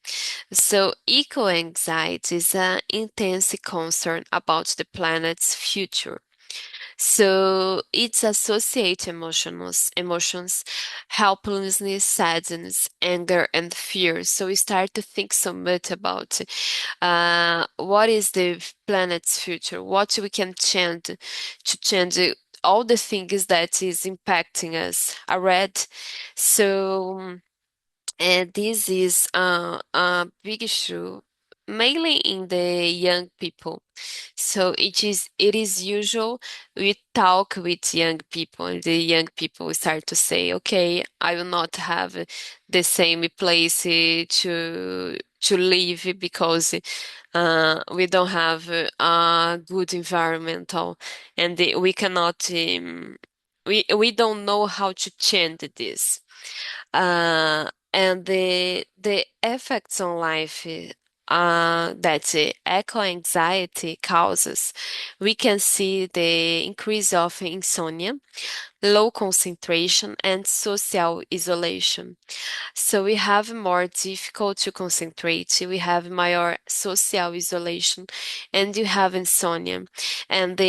So, eco-anxiety is an intense concern about the planet's future. So it's associate emotions, helplessness, sadness, anger, and fear. So we start to think so much about what is the planet's future, what we can change to change all the things that is impacting us. I read. So and this is a big issue, mainly in the young people. So it is usual we talk with young people, and the young people start to say, "Okay, I will not have the same place to live because we don't have a good environmental, and we cannot we don't know how to change this." And the effects on life that eco-anxiety causes, we can see the increase of insomnia, low concentration, and social isolation. So we have more difficult to concentrate, we have more social isolation, and you have insomnia. And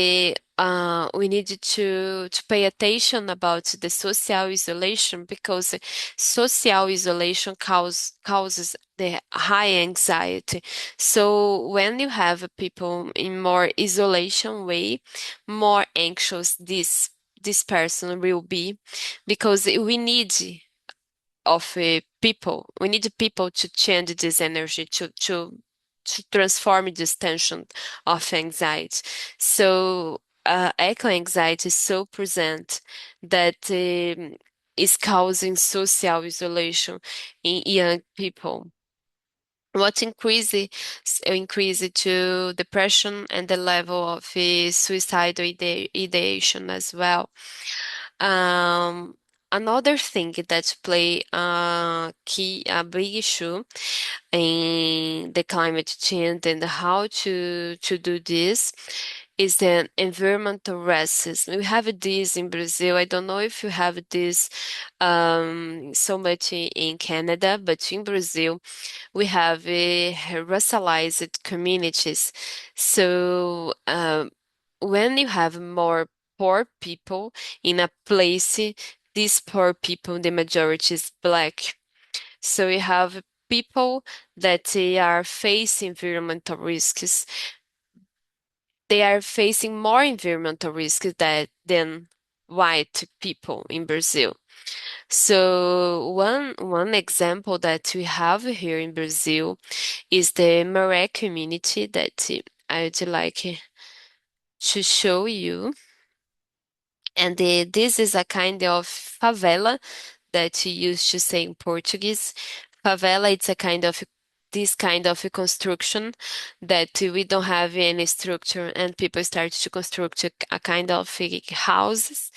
we need to pay attention about the social isolation, because social isolation causes the high anxiety. So when you have people in more isolation way, more anxious this person will be, because we need of people. We need people to change this energy, to transform this tension of anxiety. So eco anxiety is so present that is causing social isolation in young people. What increase to depression and the level of suicidal ideation as well. Um, Another thing that play a big issue in the climate change and how to do this is the environmental racism. We have this in Brazil. I don't know if you have this so much in Canada, but in Brazil we have racialized communities. So when you have more poor people in a place, these poor people, the majority is black. So you have people that they are facing environmental risks. They are facing more environmental risks than white people in Brazil. So one example that we have here in Brazil is the Maré community that I would like to show you. And this is a kind of favela that you used to say in Portuguese. Favela, it's a kind of this kind of a construction that we don't have any structure, and people start to construct a kind of houses,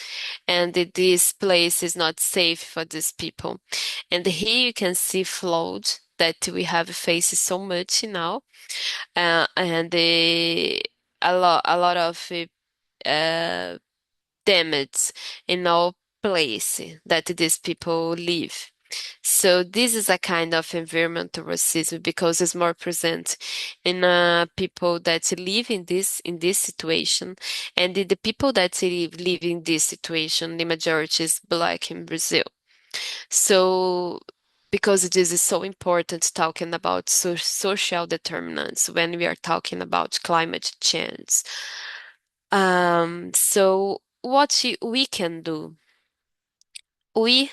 and this place is not safe for these people. And here you can see flood that we have faced so much now, and a lot of damage in all place that these people live. So this is a kind of environmental racism because it's more present in people that live in this situation, and the people that live in this situation, the majority is Black in Brazil. So because this is so important talking about social determinants when we are talking about climate change. So what we can do? We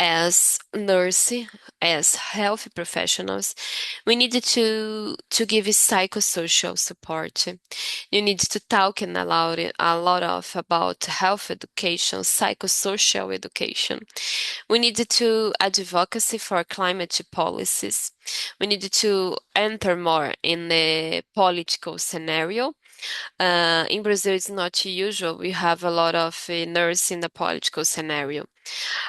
as nurse, as health professionals, we need to give psychosocial support. You need to talk and a lot of about health education, psychosocial education. We need to advocacy for climate policies. We need to enter more in the political scenario. In Brazil, it's not usual. We have a lot of nurse in the political scenario.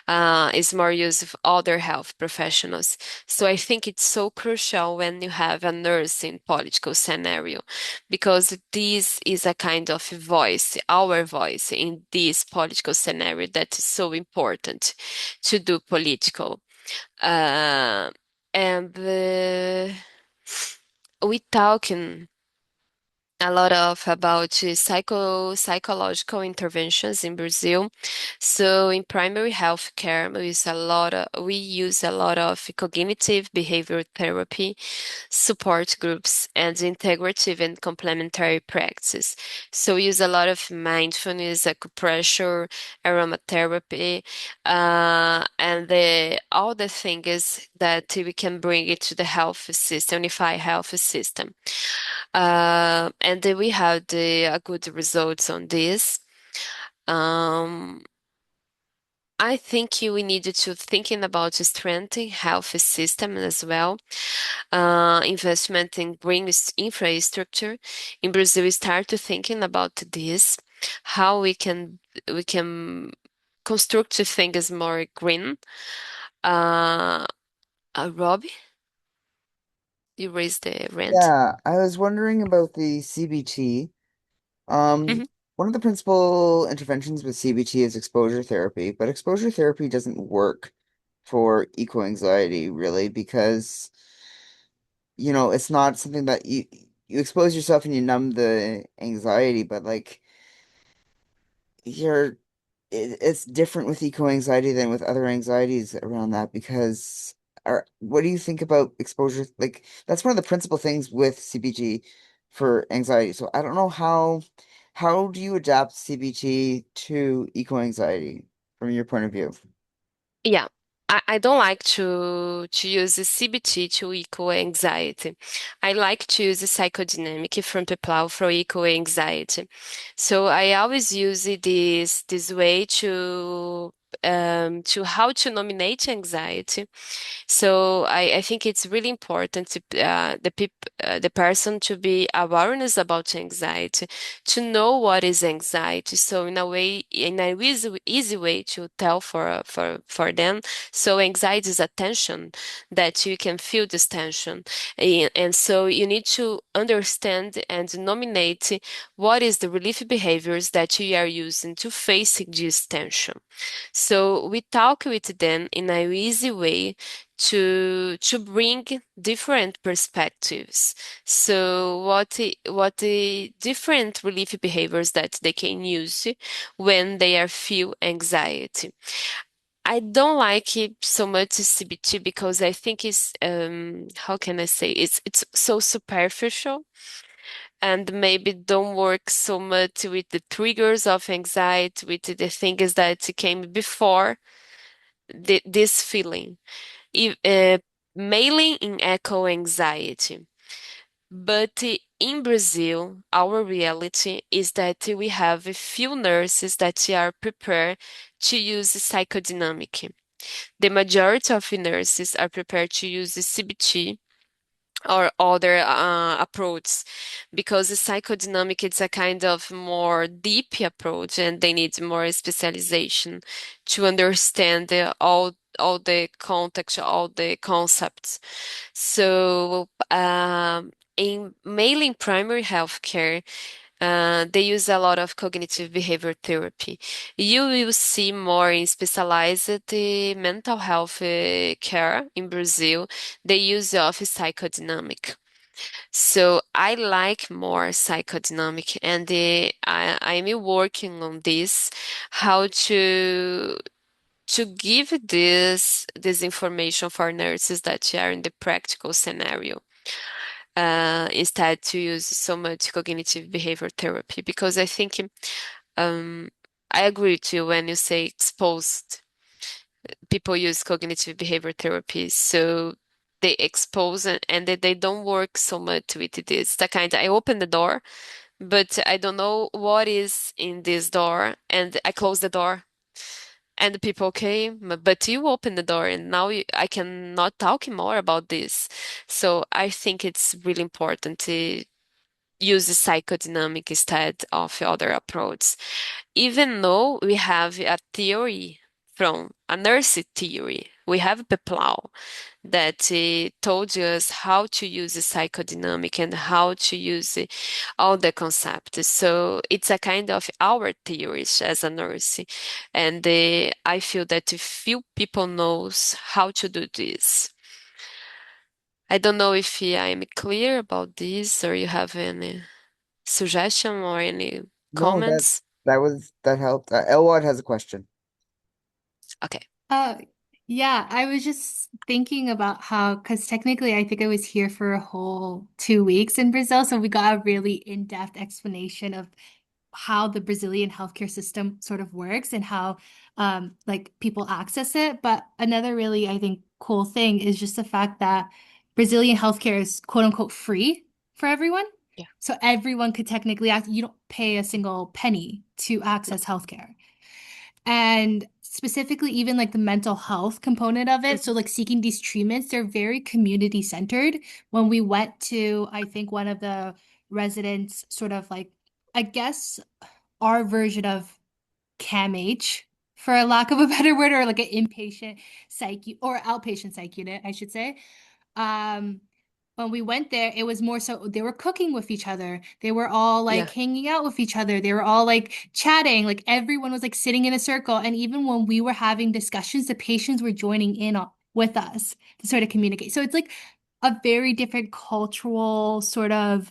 Is more used of other health professionals. So I think it's so crucial when you have a nurse in political scenario, because this is a kind of voice, our voice in this political scenario that is so important to do political. Uh, and we talking a lot of about psychological interventions in Brazil. So in primary health care, we use a lot of cognitive behavioral therapy, support groups, and integrative and complementary practice. So we use a lot of mindfulness, acupressure, aromatherapy, and all the things that we can bring it to the health system, unified health system. And then we had good results on this. Um, I think we needed to thinking about strengthening health system as well. Investment in green infrastructure. In Brazil, we start to thinking about this, how we can construct things more green. Uh, Robbie, you raised the rent. Yeah, I was wondering about the CBT. Um, Mhm. One of the principal interventions with CBT is exposure therapy, but exposure therapy doesn't work for eco-anxiety really because, it's not something that you expose yourself and you numb the anxiety, but like you're it's different with eco-anxiety than with other anxieties around that because what do you think about exposure? Like that's one of the principal things with CBT for anxiety. So I don't know how do you adapt CBT to eco-anxiety from your point of view? Yeah, I don't like to use the CBT to equal anxiety. I like to use the psychodynamic from people for equal anxiety. So I always use this way to how to nominate anxiety. So I think it's really important to the person to be awareness about anxiety, to know what is anxiety. So in a way, in a easy way to tell for them. So anxiety is a tension that you can feel this tension, and so you need to understand and nominate what is the relief behaviors that you are using to face this tension. So we talk with them in a easy way to bring different perspectives. So what the different relief behaviors that they can use when they are feel anxiety. I don't like it so much CBT because I think it's how can I say it's so superficial and maybe don't work so much with the triggers of anxiety, with the things that came before this feeling. If, mailing in echo anxiety. But in Brazil, our reality is that we have a few nurses that are prepared to use psychodynamic. The majority of nurses are prepared to use the CBT or other approaches because the psychodynamic is a kind of more deep approach and they need more specialization to understand all the context, all the concepts. So in mailing primary healthcare, They use a lot of cognitive behavior therapy. You will see more in specialized mental health care in Brazil. They use of psychodynamic. So I like more psychodynamic, and I'm working on this, how to give this information for nurses that are in the practical scenario, instead to use so much cognitive behavior therapy, because I think um, I agree with you when you say exposed. People use cognitive behavior therapy, so they expose and they don't work so much with this. The kind I open the door, but I don't know what is in this door, and I close the door. And the people came, but you open the door, and now I cannot talk more about this. So I think it's really important to use the psychodynamic instead of other approach. Even though we have a theory from a nurse theory, we have Peplau that told us how to use the psychodynamic and how to use all the concepts. So it's a kind of our theories as a nurse, and I feel that few people knows how to do this. I don't know if I'm clear about this or you have any suggestion or any No, comments? that helped. Elwad has a question. Okay. Uh, yeah, I was just thinking about how, because technically I think I was here for a whole 2 weeks in Brazil, so we got a really in-depth explanation of how the Brazilian healthcare system sort of works and how like people access it. But another really, I think, cool thing is just the fact that Brazilian healthcare is quote unquote free for everyone. Yeah. So everyone could technically act, you don't pay a single penny to No. access healthcare. And specifically, even like the mental health component of it. So, Mhm. like seeking these treatments, they're very community centered. When we went to, I think, one of the residents, sort of like, I guess, our version of CAMH, for a lack of a better word, or like an inpatient psych or outpatient psych unit, I should say. Um, when we went there, it was more so they were cooking with each other. They were all like Yeah. hanging out with each other. They were all like chatting. Like everyone was like sitting in a circle. And even when we were having discussions, the patients were joining in with us to sort of communicate. So it's like a very different cultural sort of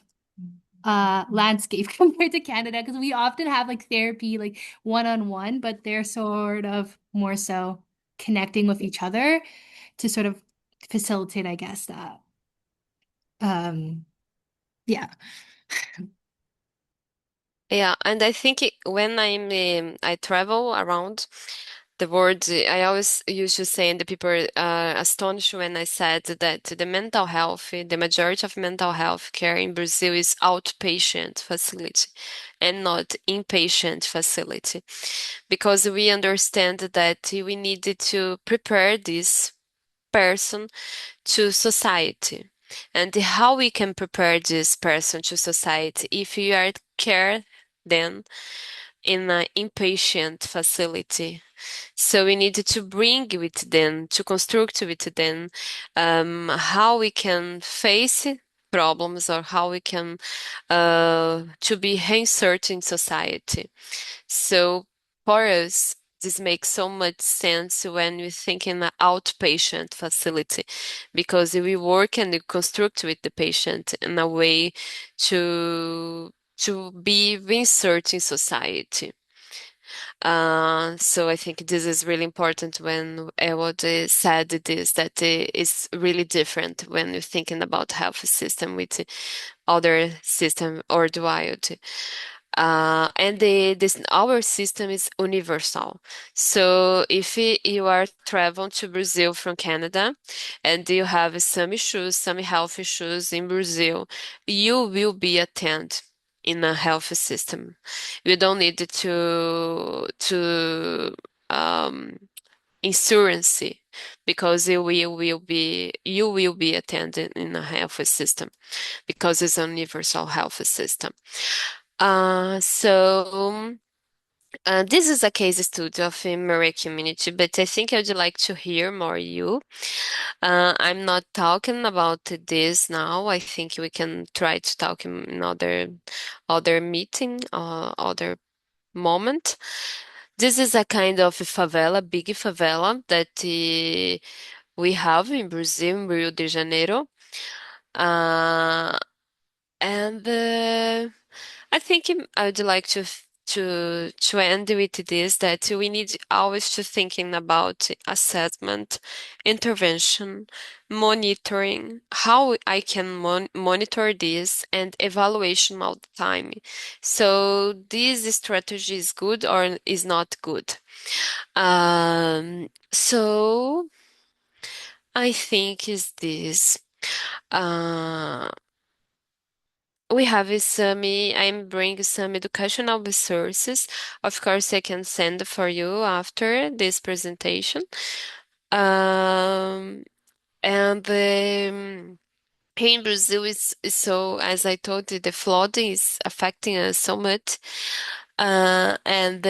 landscape compared to Canada because we often have like therapy like one-on-one, but they're sort of more so connecting with each other to sort of facilitate, I guess, that. Yeah. Yeah, and I think when I travel around the world, I always used to say, and the people are astonished when I said that the mental health, the majority of mental health care in Brazil is outpatient facility and not inpatient facility, because we understand that we needed to prepare this person to society. And how we can prepare this person to society if you are care then in an inpatient facility. So we need to bring with them, to construct with them, how we can face problems or how we can to be reinserted in society. So for us, this makes so much sense when we think in an outpatient facility, because we work and we construct with the patient in a way to be reinserted in society. So I think this is really important when Ewald said this, that it's really different when you're thinking about health system with other system or the wild. And this our system is universal. So if you are traveling to Brazil from Canada and you have some issues, some health issues in Brazil, you will be attended in a health system. You don't need to insurance because you will be attended in a health system because it's a universal health system. So This is a case study of a Maria community, but I think I'd like to hear more you. I'm not talking about this now. I think we can try to talk in other meeting or other moment. This is a kind of favela, big favela that we have in Brazil, in Rio de Janeiro. Uh, and I think I would like to end with this that we need always to thinking about assessment, intervention, monitoring, how I can monitor this and evaluation all the time. So this strategy is good or is not good. So I think is this. Uh, we have some, I'm bringing some educational resources. Of course, I can send for you after this presentation. Um, and here in Brazil, is so, as I told you, the flooding is affecting us so much. And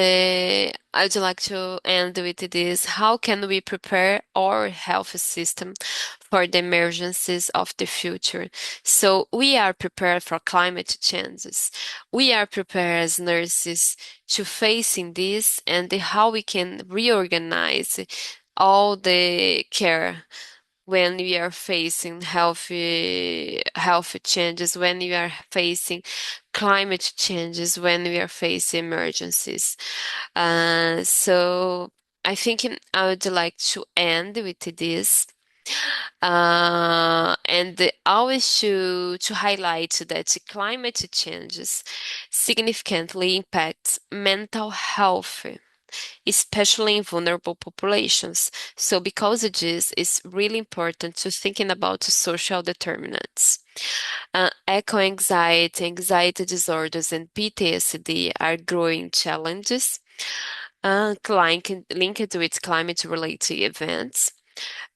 I'd like to end with this. How can we prepare our health system for the emergencies of the future? So we are prepared for climate changes. We are prepared as nurses to facing this and how we can reorganize all the care when we are facing health changes, when we are facing climate changes, when we are facing emergencies. So I think I would like to end with this. And always to highlight that climate changes significantly impact mental health, especially in vulnerable populations. So because of this, it's really important to thinking about social determinants. Eco-anxiety, anxiety disorders, and PTSD are growing challenges linked with climate-related events.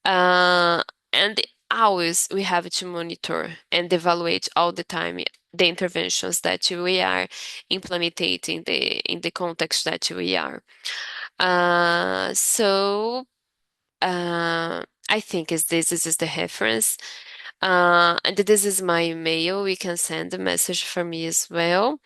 Uh, and always we have to monitor and evaluate all the time the interventions that we are implementing in the context that we are. So I think this is the reference. And this is my email. You can send a message for me as well.